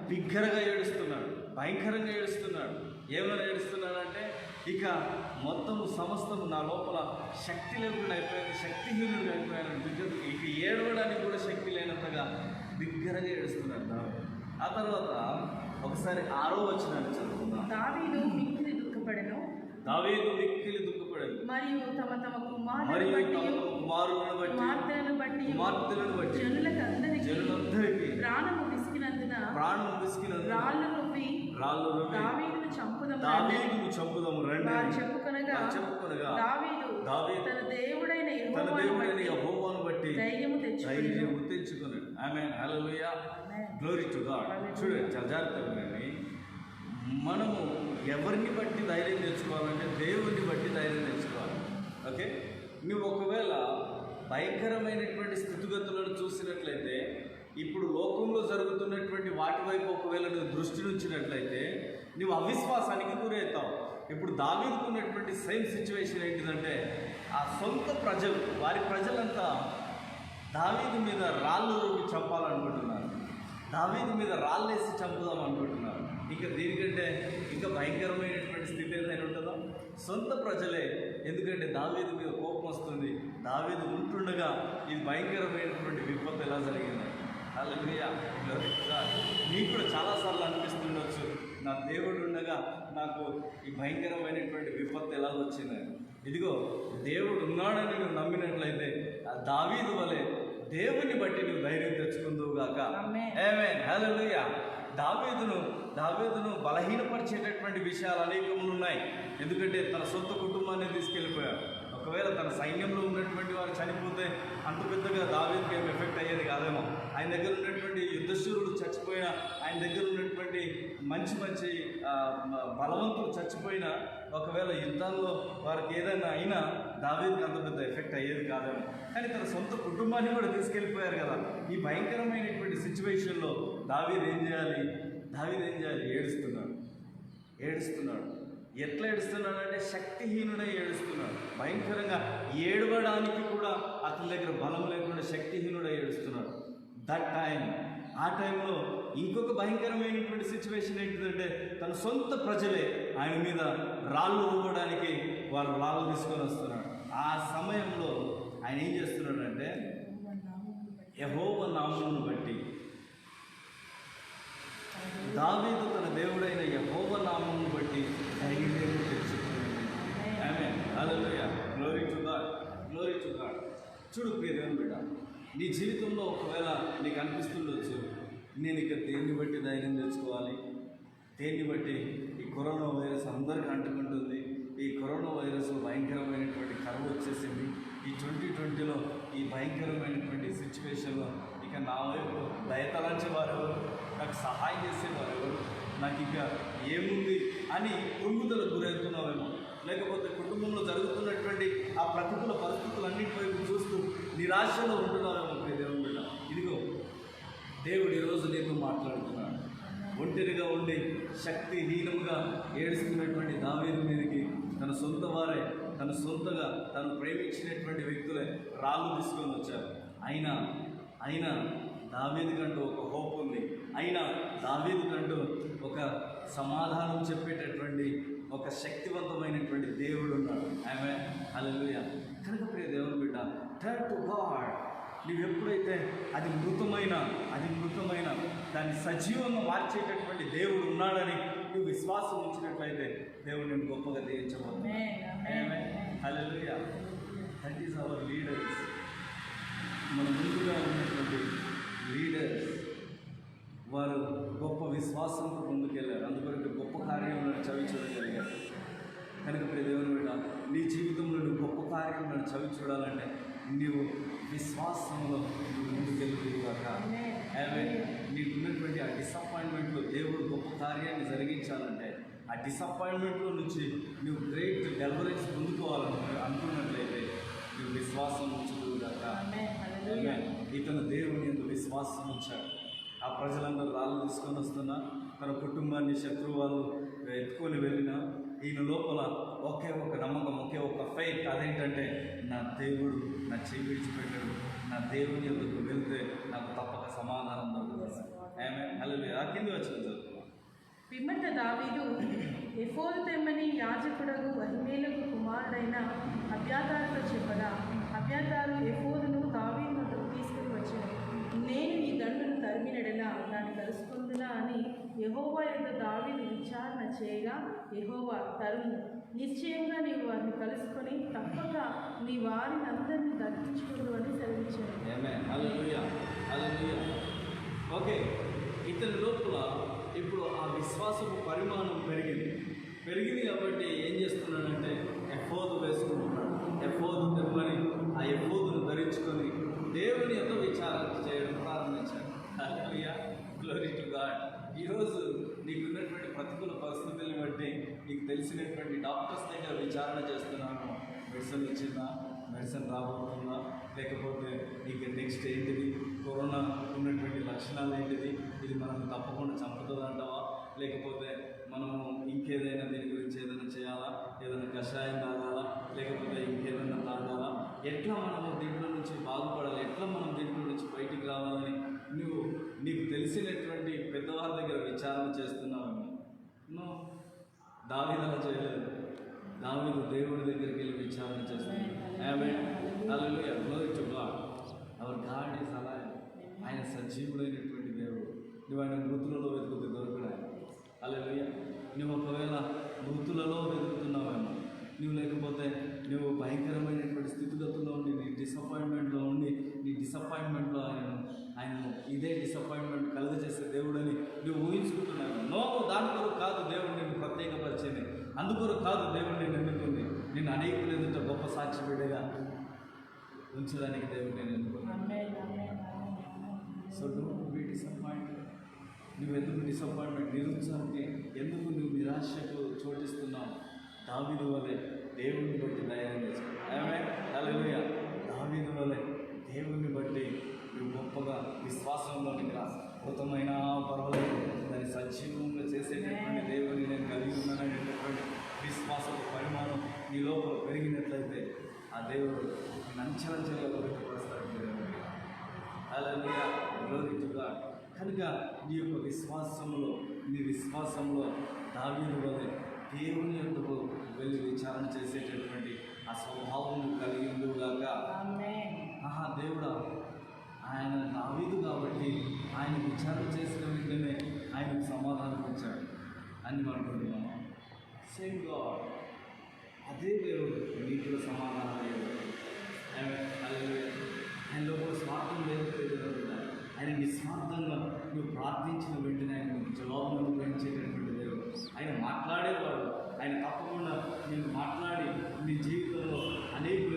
బిగ్గరగా ఏడుస్తున్నాడు, భయంకరంగా ఏడుస్తున్నాడు. ఏమైనా ఏడుస్తున్నాడంటే, ఇక సమస్తము నా లోపల శక్తి లేకుండా అయిపోయింది, శక్తిహీనుడు అయిపోయాను, ఇక ఏడవడానికి కూడా శక్తి లేనంతగా బిగ్గరగా ఏడుస్తున్నాడు దావీదు. ఆ తర్వాత ఒకసారి 6వ వచనాన్ని చదువుకుందాం. దావీదు మిక్కిలి దుఃఖపడెను మరియు తమ కుమారులను బట్టి జనులందరికీ ప్రాణము విసికినందున రాళ్ళు రువ్వి దావీదును చంపుదాము రండి. వారు చెప్పుకొనగా దావీదు తన దేవుడైన యెహోవాను బట్టి ధైర్యము తెచ్చుకున్నాడు. ఆమేన్, హల్లెలూయా, గ్లోరీ టు గాడ్. చూడండి, చాలా జాగ్రత్తగా వినండి. మనము ఎవరిని బట్టి ధైర్యం తెచ్చుకోవాలంటే దేవుడిని బట్టి ధైర్యం తెచ్చుకోవాలి. ఓకే, నువ్వు ఒకవేళ భయంకరమైనటువంటి స్థితిగతులను చూసినట్లయితే, ఇప్పుడు లోకంలో జరుగుతున్నటువంటి వాటి వైపు ఒకవేళ నువ్వు దృష్టి ఉంచినట్లయితే నువ్వు అవిశ్వాసానికి గురవుతావు. ఇప్పుడు దావీదుకు ఉన్నటువంటి సేమ్ సిచ్యువేషన్ ఏంటిదంటే, ఆ సొంత ప్రజలు, వారి ప్రజలంతా దావీదు మీద రాళ్ళు రువ్వి చంపాలనుకుంటున్నారు, దావీదు మీద రాళ్ళేసి చంపుదాం అనుకుంటున్నారు. ఇంకా దీనికంటే ఇంకా భయంకరమైనటువంటి స్థితి ఏదైనా ఉంటుందా? సొంత ప్రజలే. ఎందుకంటే దావీదు మీద కోపం వస్తుంది, దావీదు ఉంటుండగా ఇది భయంకరమైనటువంటి విపత్తు ఎలా జరిగింది. హల్లెలూయా, గ్లోరీ టు గాడ్. నీకు కూడా చాలాసార్లు అనిపిస్తుండొచ్చు, నా దేవుడు ఉండగా నాకు ఈ భయంకరమైనటువంటి విపత్తు ఎలా వచ్చిందని. ఇదిగో, దేవుడు ఉన్నాడని నువ్వు నమ్మినట్లయితే ఆ దావీదు వలె దేవుని బట్టి నువ్వు ధైర్యం తెచ్చుకుందువు గాక. ఆమేన్, హల్లెలూయా. దావీదును బలహీనపరిచేటటువంటి విషయాలు అనేకములు ఉన్నాయి. ఎందుకంటే తన సొంత కుటుంబాన్ని తీసుకెళ్ళిపోయాడు. ఒకవేళ తన సైన్యంలో ఉన్నటువంటి వారు చనిపోతే అంత పెద్దగా దావీదుకి ఏం ఎఫెక్ట్ అయ్యేది కాదేమో. ఆయన దగ్గర ఉన్నటువంటి యుద్ధశూరుడు చచ్చిపోయినా, ఆయన దగ్గర ఉన్నటువంటి మంచి బలవంతులు చచ్చిపోయినా, ఒకవేళ యుద్ధాల్లో వారికి ఏదైనా అయినా దావీదుకి అంత పెద్ద ఎఫెక్ట్ అయ్యేది కాదేమో. కానీ తన సొంత కుటుంబాన్ని కూడా తీసుకెళ్ళిపోయారు కదా. ఈ భయంకరమైనటువంటి సిచ్యువేషన్లో దావీదు ఏం చేయాలి? ఏడుస్తున్నాడు. ఎట్లా ఏడుస్తున్నాడంటే శక్తిహీనుడై ఏడుస్తున్నాడు. భయంకరంగా ఏడవడానికి కూడా అతని దగ్గర బలం లేకుండా శక్తిహీనుడై ఏడుస్తున్నాడు. ఆ టైంలో ఇంకొక భయంకరమైనటువంటి సిచ్యువేషన్ ఏంటిదంటే, తన సొంత ప్రజలే ఆయన మీద రాళ్ళు రువ్వడానికి వాళ్ళు రాళ్ళు తీసుకొని వస్తున్నాడు. ఆ సమయంలో ఆయన ఏం చేస్తున్నాడంటే, యెహోవా నామమును బట్టి దావీదు తన దేవుడైన యెహోవా నామమును బట్టి ధైర్యం తెచ్చుకున్నాడు. ఆమేన్, హల్లెలూయా, గ్లోరీ టు గాడ్. చూడు ప్రియ దేవుని బిడ్డ, నీ జీవితంలో ఒకవేళ నీకు అనిపిస్తుండొచ్చు, నేను ఇక దేన్ని బట్టి ధైర్యం తెచ్చుకోవాలి, దేన్ని బట్టి ఈ కరోనా వైరస్ అందరికీ అంటుకుంటుంది, ఈ కరోనా వైరస్ భయంకరమైనటువంటి కరువు వచ్చేసింది, ఈ 2020లో ఈ భయంకరమైనటువంటి సిచ్యువేషన్లో ఇక నా వైపు దయతలంచేవారు, నాకు సహాయం చేసేవారు, నాకు ఇక ఏముంది అని కృంగుదలకు గురవుతున్నావేమో. లేకపోతే కుటుంబంలో జరుగుతున్నటువంటి ఆ ప్రతికూల పరిస్థితులన్నింటి వైపు చూస్తూ నిరాశలో ఉంటున్నావేమో. దేవుని బిడ్డ, ఇదిగో దేవుడు ఈరోజు నీతో మాట్లాడుతున్నాడు. ఒంటరిగా ఉండి శక్తిహీనంగా ఏడుస్తున్నటువంటి దావీదు మీదకి తన సొంత వారే, తన సొంతగా తను ప్రేమించినటువంటి వ్యక్తులే రాళ్ళు తీసుకొని వచ్చారు. అయినా దావీదు కంటూ ఒక హోప్ ఉంది. అయినా దావీదు కంటూ ఒక సమాధానం చెప్పేటటువంటి ఒక శక్తివంతమైనటువంటి దేవుడు ఉన్నాడు. ఆమేన్, హల్లెలూయా. కనుక ప్రియ దేవుని బిడ్డ, టర్న్ టు గాడ్. నువ్వు ఎప్పుడైతే అది మృతమైన దాన్ని సజీవంగా మార్చేటటువంటి దేవుడు ఉన్నాడని నువ్వు విశ్వాసం ఉంచినట్లయితే దేవుడు నేను గొప్పగా దీవించబోతున్నాను. ఆమేన్, హల్లెలూయా. That is our leaders. మన ముందుగా ఉన్నటువంటి లీడర్స్, వారు గొప్ప విశ్వాసంతో ముందుకెళ్ళారు. అందుకొరకు గొప్ప కార్యములను చవి చూడగలిగారు. కనుక ప్రియ దేవుని బిడ్డ, నీ జీవితంలో నువ్వు గొప్ప కార్యములను చవి చూడాలంటే నీవు విశ్వాసంలో నువ్వు ముందుకెళ్ళుగాక. నీకు ఉన్నటువంటి ఆ డిసప్పాయింట్మెంట్లో దేవుడు గొప్ప కార్యాన్ని జరిగించాలంటే, ఆ డిసప్పాయింట్మెంట్లో నుంచి నువ్వు గ్రేట్ డెలివరెన్స్ పొందుకోవాలని అనుకున్నట్లయితే నువ్వు విశ్వాసం ఉంచుదుగాక. ఇతను దేవుని యందు విశ్వాసం ఉంచాడు. ఆ ప్రజలందరూ రాళ్ళు తీసుకొని వస్తున్నా, తన కుటుంబాన్ని శత్రువు వాళ్ళు ఎత్తుకొని వెళ్ళినా, ఈయన లోపల ఒకే ఒక నమ్మకం, ఒకే ఒక ఫెయిత్. అదేంటంటే, నా దేవుడు నా చెయ్యి విడిచిపెట్టాడు, నా దేవుని ఎందుకు వెళ్తే నాకు తప్పక సమాధానం దొరుకుతుంది. ఆమేన్, హల్లెలూయా. కింద వచ్చిన చదువు. పిమ్మట దావీదు ఎఫోదు తెమ్మని యాజకుడగు అహీమేలకు కుమారుడైన అబ్యాతారుతో చెప్పగా, అబ్యాతారు ఎఫోదును దావీదు వద్దకు తీసుకుని వచ్చాడు. నేను ఈ దండును తరిమినడలా దాన్ని కలుసుకుందునా అని యెహోవా యొద్ద దావీదు విచారణ చేయగా, యెహోవా తరుము, నిశ్చయంగా నీవు వారిని కలుసుకొని తప్పక నీ వారిని అందరినీ దర్శించుకుందు అని సెలవించాడు. ఆమేన్, హల్లెలూయా, హల్లెలూయా. ఓకే, ఇతని లోపల ఇప్పుడు ఆ విశ్వాసపు పెరిగింది కాబట్టి ఏం చేస్తున్నాడంటే ఎఫోదు వేసుకుంటున్నాడు. ఎఫోదు తెమ్మని ఆ ఎఫోదును ధరించుకొని దేవుని యొక్క విచారణ చేయడం ప్రారంభించాడు. హల్లెలూయా, గ్లోరీ టు గాడ్. ఈరోజు నీకున్నటువంటి ప్రతికూల పరిస్థితుల్ని బట్టి నీకు తెలిసినటువంటి డాక్టర్స్ దగ్గర విచారణ చేస్తున్నాను. మెడిసిన్ వచ్చిందా, మెడిసిన్ రాబోతుందా, లేకపోతే నీకు నెక్స్ట్ ఏంటిది, కరోనా ఉన్నటువంటి లక్షణాలు ఏంటిది, ఇది మనం తప్పకుండా చంపుతుంది అంటావా, లేకపోతే మనము ఇంకేదైనా దీని గురించి ఏదైనా చేయాలా, ఏదైనా కషాయం తాగాలా, లేకపోతే ఇంకేదైనా తాగాలా, ఎట్లా మనము దీంట్లో నుంచి బాగుపడాలి, ఎట్లా మనం దీంట్లో నుంచి బయటికి రావాలని నీకు తెలిసినటువంటి పెద్దవారి దగ్గర విచారణ చేస్తున్నావేమో. దావీదు అలా చేయలేదు. దావీదు దేవుడి దగ్గరికి వెళ్ళి విచారణ చేస్తున్నాడు. హల్లెలూయా, glory to God. Our God is alive. ఆయన సజీవుడైనటువంటి దేవుడు. నువ్వు ఆయన మృతులలో వెతుకుతే దొరకడా? హల్లెలూయా. నువ్వు ఒకవేళ మృతులలో వెతుకుతున్నావేమో, నువ్వు లేకపోతే నువ్వు భయంకరమైనటువంటి స్థితిగతుల్లో ఉండి నీ డిసప్పాయింట్మెంట్లో ఆయన ఇదే డిసప్పాయింట్మెంట్ కలుగజేసే దేవుడని నువ్వు ఊహించుకుంటున్నావు. దాని కొరకు కాదు దేవుడు నిన్ను ప్రత్యేకపరిచింది, అందుకొరకు కాదు దేవుడు నేను ఎన్నుకుంది. నేను అనేకులు ఎదుట గొప్ప సాక్షి బిడ్డగా ఉంచడానికి దేవుడు నేను ఎన్నుకున్నాను. So don't be disappointed. నువ్వు ఎందుకు డిసప్పాయింట్మెంట్, నిరుత్సాహానికి ఎందుకు నువ్వు నిరాశకు చోటిస్తున్నావు? దావీదు వలె దేవుడిని బట్టి ధైర్యం చేసుకో. ఆమేన్, హల్లెలూయా. దావీదు వలె దేవుడిని బట్టి నువ్వు గొప్పగా విశ్వాసంలోనికి రా. కృతమైన పర్వాలేదు, దాన్ని సజీవంగా చేసేటటువంటి దేవుడిని నేను కలిగి ఉన్నాననేటటువంటి విశ్వాసపు పరిమాణం నీ లోపల పెరిగినట్లయితే ఆ దేవుడు నేను అంచెలంచెలుగా వ్యక్తపరుస్తాడు. హల్లెలూయా, గ్లోరీ టు గాడ్. కనుక నీ యొక్క విశ్వాసంలో దావీదు వలె దేవుని యొక్కకు వెళ్ళి విచారణ చేసేటటువంటి ఆ స్వభావం కలిగి ఉండుగాక. దేవుడా, ఆయన దావీదు కాబట్టి ఆయన విచారణ చేసిన వెంటనే ఆయనకు సమాధానం ఇచ్చాడు అని అనుకుంటున్నాము. సేమ్ గాడ్, అదే దేవుడు నీకు కూడా సమాధానం అయ్యాడు. ఆయనలో కూడా స్వార్థం లేదు. ఆయన నిస్వార్థంగా నువ్వు ప్రార్థించిన వెంటనే ఆయన జవాబును అనుగ్రహించేటటువంటి దేవుడు. ఆయన మాట్లాడేవాడు. ఆయన తప్పకుండా నేను మాట్లాడి నీ జీవితంలో అనేక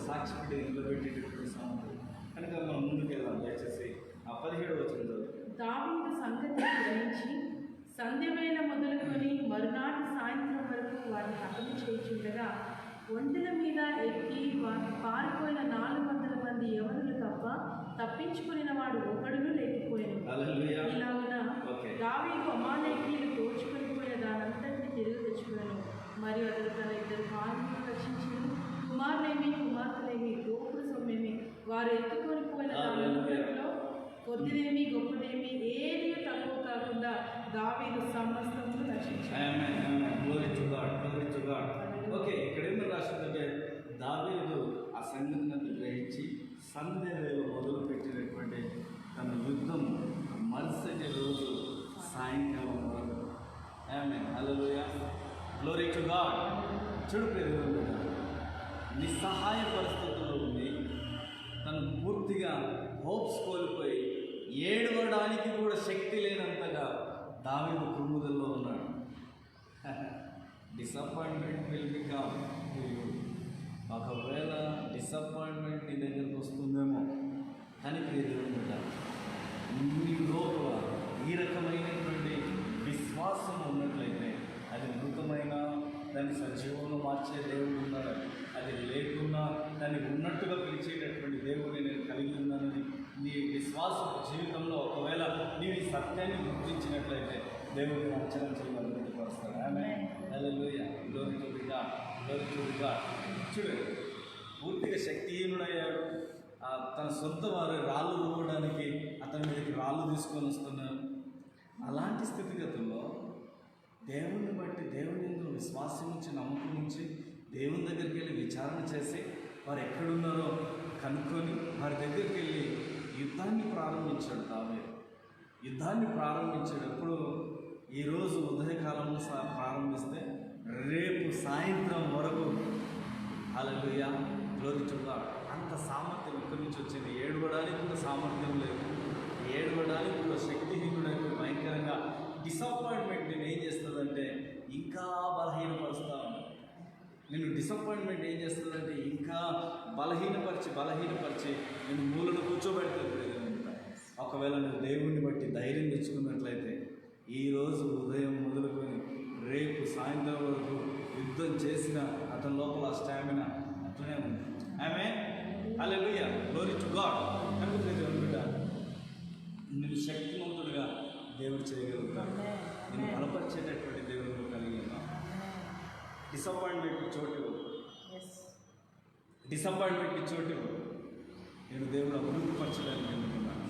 సాక్షి పెట్టి నిలబెట్టేటటువంటి సమయం. కనుక మనం ముందుకు వెళ్దాం. దయచేసి ఆ 17వ వచనం చదువు. దావీదు సంగతి గ్రహించి సంధ్యవేళ మొదలుకొని మరునాటి సాయంత్రం వరకు వారిని హతము చేయుచుండగా ఒంటెల మీద ఎక్కి పారిపోయిన 400 మంది యవనులు తప్ప తప్పించుకుని వాడు ఒకడును లేకపోయాను. ఇలాగున దావీదు అమాలేకీయులు దోచుకొని పోయిన దానంతటిని తిరిగి తెచ్చుకున్నాను. మరియు అతడు తన 2 కుమారులను రక్షించాడు. కుమార్తెలేమి దోపుడు సొమ్మేమి వారు ఎత్తుకొని పోయిన దానంతటిలో కొద్దిదేమి గొప్పదేమి ఏది తక్కువ కాకుండా దావీదు సమస్తము రక్షించాడు. ఓకే, ఇక్కడ ఏమో రాసిందంటే దావీదు ఆ సంగతిని గ్రహించి సంధ్య వేళ మొదలు పెట్టినటువంటి తన యుద్ధం మరుసటి రోజు సాయంకాలం వరకు. ఆమేన్, హల్లెలూయా, గ్లోరీ టు గాడ్. చూడు ప్రియమైన, నిస్సహాయ పరిస్థితుల్లో ఉంది. తను పూర్తిగా హోప్స్ కోల్పోయి ఏడవడానికి కూడా శక్తి లేనంతగా దావీదు కృంగుదల్లో ఉన్నాడు. Disappointment will become to you. ఒకవేళ డిసప్పాయింట్మెంట్ నీ దగ్గరకు వస్తుందేమో, కానీ ప్రియమైన నీ లోపల ఈ రకమైనటువంటి విశ్వాసం ఉన్నట్లయితే అది మృతమైన దాన్ని సజీవంలో మార్చే దేవుడు ఉన్నాడు. అది లేకున్నా దాన్ని ఉన్నట్టుగా పిలిచేటటువంటి దేవుడిని నేను కలిగి ఉన్నానని నీ విశ్వాస జీవితంలో ఒకవేళ నీవు ఈ సత్యాన్ని గుర్తించినట్లయితే దేవుడిని అంచనంచలు అభివృద్ధిపరుస్తాడు. ఆమేన్, హల్లెలూయా, glory to God, glory to God. చూడు, పూర్తిగా శక్తిహీనుడయ్యాడు. తన సొంత వారు రాళ్ళు రువ్వడానికి అతని మీదకి రాళ్ళు తీసుకొని వస్తున్నారు. అలాంటి స్థితిగతుల్లో దేవుని బట్టి దేవుని యందు విశ్వాసం నుంచి నమ్మకం నుంచి దేవుని దగ్గరికి వెళ్ళి విచారణ చేసి వారు ఎక్కడున్నారో కనుక్కొని వారి దగ్గరికి వెళ్ళి యుద్ధాన్ని ప్రారంభించాడు. దావీదు యుద్ధాన్ని ప్రారంభించేటప్పుడు ఈరోజు ఉదయకాలంలో ప్రారంభిస్తే రేపు సాయంత్రం వరకు, హల్లెలూయా, గ్లోరీ టు గాడ్, అంత సామర్థ్యం ఇక్కడి నుంచి వచ్చింది. ఏడవడానికి కూడా సామర్థ్యం లేదు, ఏడవడానికి కూడా శక్తిహీనుడైతే భయంకరంగా డిసప్పాయింట్మెంట్ నేను ఏం చేస్తుందంటే ఇంకా బలహీనపరుస్తూ ఉంటాడు. నేను డిసప్పాయింట్మెంట్ ఏం చేస్తుందంటే ఇంకా బలహీనపరిచి నేను మూలను కూర్చోబెడతాను. ఒకవేళ నువ్వు దేవుణ్ణి బట్టి ధైర్యం తెచ్చుకున్నట్లయితే ఈరోజు ఉదయం మొదలుకొని రేపు సాయంత్రం వరకు యుద్ధం చేసిన అతని లోపల స్టామినా అట్లనే ఉంది. ఆమె హల్లెలూయా, గ్లోరీ టు గాడ్. కనుక దేవుడు నేను శక్తివంతుడిగా దేవుడు చేయగలుగుతాను. నేను బలపరిచేటటువంటి దేవుడు కలిగి ఉన్నాను. డిసప్పాయింట్మెంట్కి చోటు నేను దేవుడు అభివృద్ధిపరచడానికి వెళ్తున్నాను.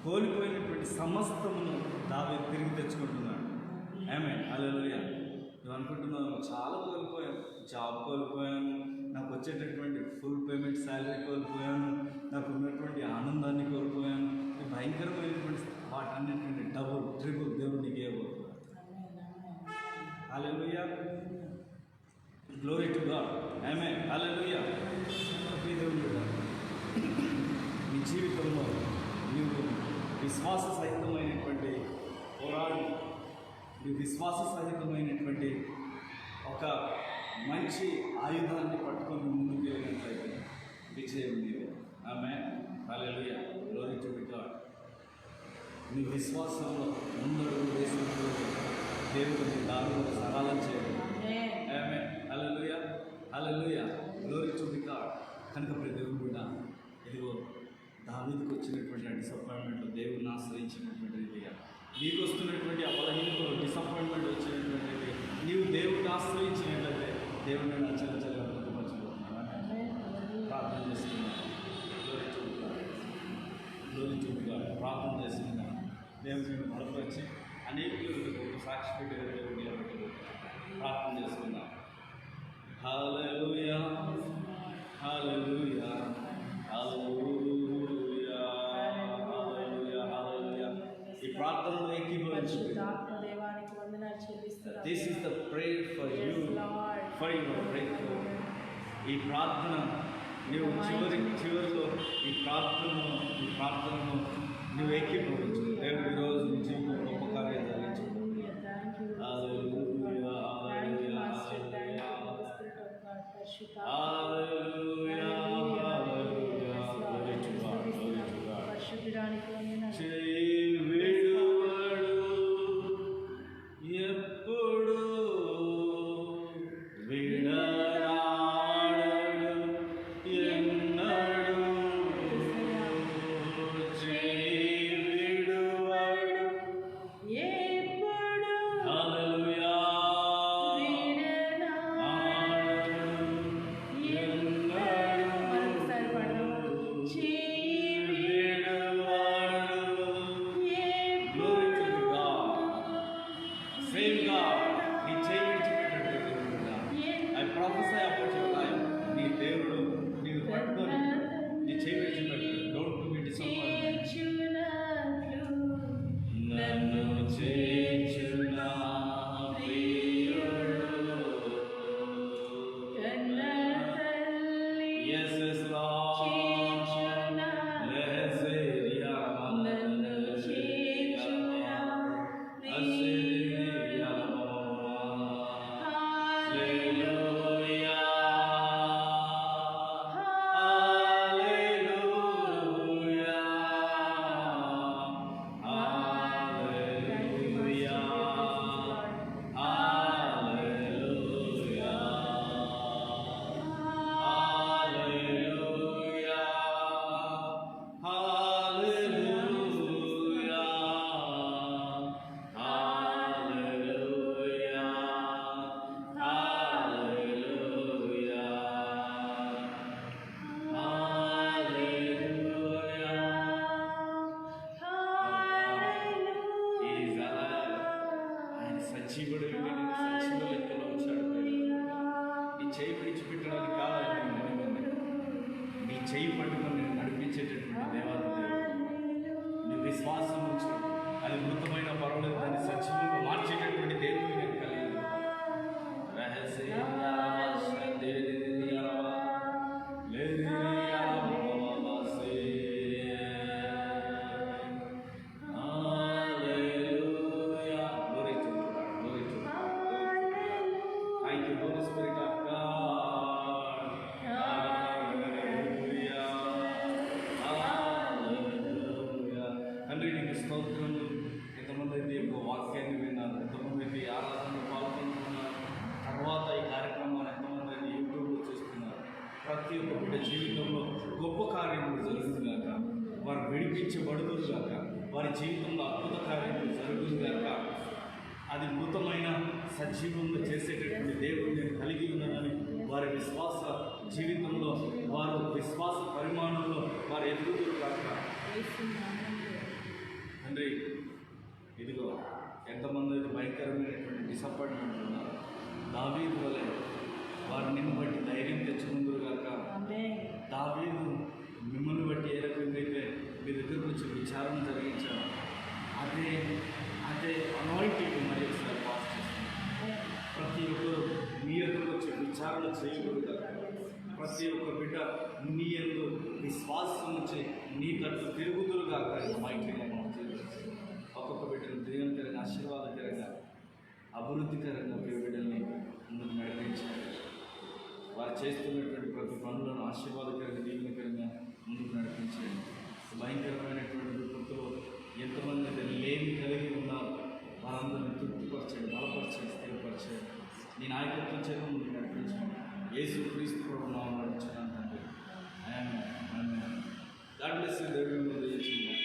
కోల్పోయినటువంటి సమస్తమును దావీదు తిరిగి తెచ్చుకుంటున్నాడు. ఆమె హల్లెలూయా. నువ్వు అనుకుంటున్నావు చాలా కోల్పోయాను, జాబ్ కోల్పోయాను, నాకు వచ్చేటటువంటి ఫుల్ పేమెంట్ శాలరీ కోల్పోయాను, నాకు ఉన్నటువంటి ఆనందాన్ని కోల్పోయాను. భయంకరమైనటువంటి వాటన్నిటిని డబుల్ ట్రిపుల్ దేవుడు నీకు ఇవ్వబోతున్నాడు. హల్లెలూయా, గ్లోరీ టు గాడ్. ఆమేన్, హల్లెలూయా. దేవుడు నీ జీవితంలో నీవు విశ్వాస సహితమైనటువంటి ఒక మంచి ఆయుధాన్ని పట్టుకొని ముందుకు వెళ్ళినట్లయితే విజయం నీవే. ఆమేన్, హల్లెలూయా, గ్లోరీ టు గాడ్. నీ విశ్వాసంలో ముందడుగు వేసినప్పుడు దేవుడు నీ దారిలో సరళం చేయడం. ఆమేన్, హల్లెలూయా, హల్లెలూయా, గ్లోరీ టు గాడ్. కనుక దేవుడు కూడా ఇదిగో దావీదుకు వచ్చినటువంటి డిసప్పాయింట్మెంట్లో దేవుడిని ఆశ్రయించినటువంటి రీతిగా నీకు వస్తున్నటువంటి ఆ బలహీనతలో డిసప్పాయింట్మెంట్ వచ్చినటువంటి నీవు దేవుడిని ఆశ్రయించినట్లయితే దేవుడిని నచ్చగా అభివృద్ధిపరచబోతున్నాను. ప్రార్థన చేస్తున్నాను. ప్రార్థన చేస్తున్నాను. దేవుడిని బలపరిచి అనేకులకు సాక్షి పెట్టే దేవుడిని ప్రార్థన చేస్తున్నాను. హల్లెలూయా, హల్లెలూయా, హల్లెలూయా, హల్లెలూయా, హల్లెలూయా. ఈ ప్రార్థనలో ఏకీభవించు. This is the prayer for you, for your breakthrough. ఈ ప్రార్థన నువ్వు చివరిలో ఈ ప్రార్థనను నువ్వు ఏకీభవించు. దేవుడు ఈరోజు నీ జీవితంలో గొప్ప కార్యాలు జరిగించు. హల్లెలూయా, హల్లెలూయా, హల్లెలూయా, హల్లెలూయా, glory to God, glory to God. విడువడు ఎప్పుడు విడనాడడు ఎన్నడు, విడువడు హల్లెలూయా, చేయి పట్టుకొని నేను నడిపించేటటువంటి దేవాది దేవుడు. నీ విశ్వాసం నుంచి అది మృతమైన పర్వాలేదు, దాన్ని సజీవంగా మార్చేటటువంటి దేవుడు నేను కలిగి దీవించబడుదురు గాక. వారి జీవితంలో అద్భుత కార్యములు జరుగును గాక. అది మృతమైన సజీవంగా చేసేటటువంటి దేవుడు నేను కలిగి ఉన్నానని వారి విశ్వాస జీవితంలో, వారు విశ్వాస పరిమాణంలో వారు ఎదుగుదురు గాక. తండ్రి, ఇదిగో ఎంతమంది అయితే భయంకరమైనటువంటి డిసప్పాయింట్మెంట్ ఉన్నారు, దావీదు వలె వారు నిన్ను బట్టి ధైర్యం తెచ్చుకుందరు గాక. దావీదు మిమ్మల్ని బట్టి ఏ రకంగా అయితే మీ దగ్గరకు వచ్చి విచారణ జరిగించారు, అదే అదే అనాయింటింగ్ మరి ఒకసారి పాస్ చేస్తుంది. ప్రతి ఒక్కరు మీ దగ్గరకు వచ్చి విచారణ చేయకూడదు. ప్రతి ఒక్క బిడ్డ నీ యందు విశ్వాసం నుంచి నీ తట్టు తిరుగుదురు గాక. ఒక్కొక్క బిడ్డను దేవునికరంగా, ఆశీర్వాదకరంగా, అభివృద్ధికరంగా ప్రియ బిడ్డల్ని ముందుకు నడిపించాలి. వారు చేస్తున్నటువంటి ప్రతి పనులను ఆశీర్వాదకరంగా, దీవెనకరంగా ముందుకు నడిపించండి. భయంకరమైనటువంటి విపత్తులో ఎంతమంది అయితే లేమి కలిగి ఉన్నారు, వారందరినీ తృప్తిపరచండి, బలపరచండి, స్థిరపరచండి. నీ నాయకత్వం చేత ముందుకు నడిపించండి. యేసు క్రీస్తు ప్రభువు నామములో నడిపించడానికి ఆమేన్. God bless you. దేవుని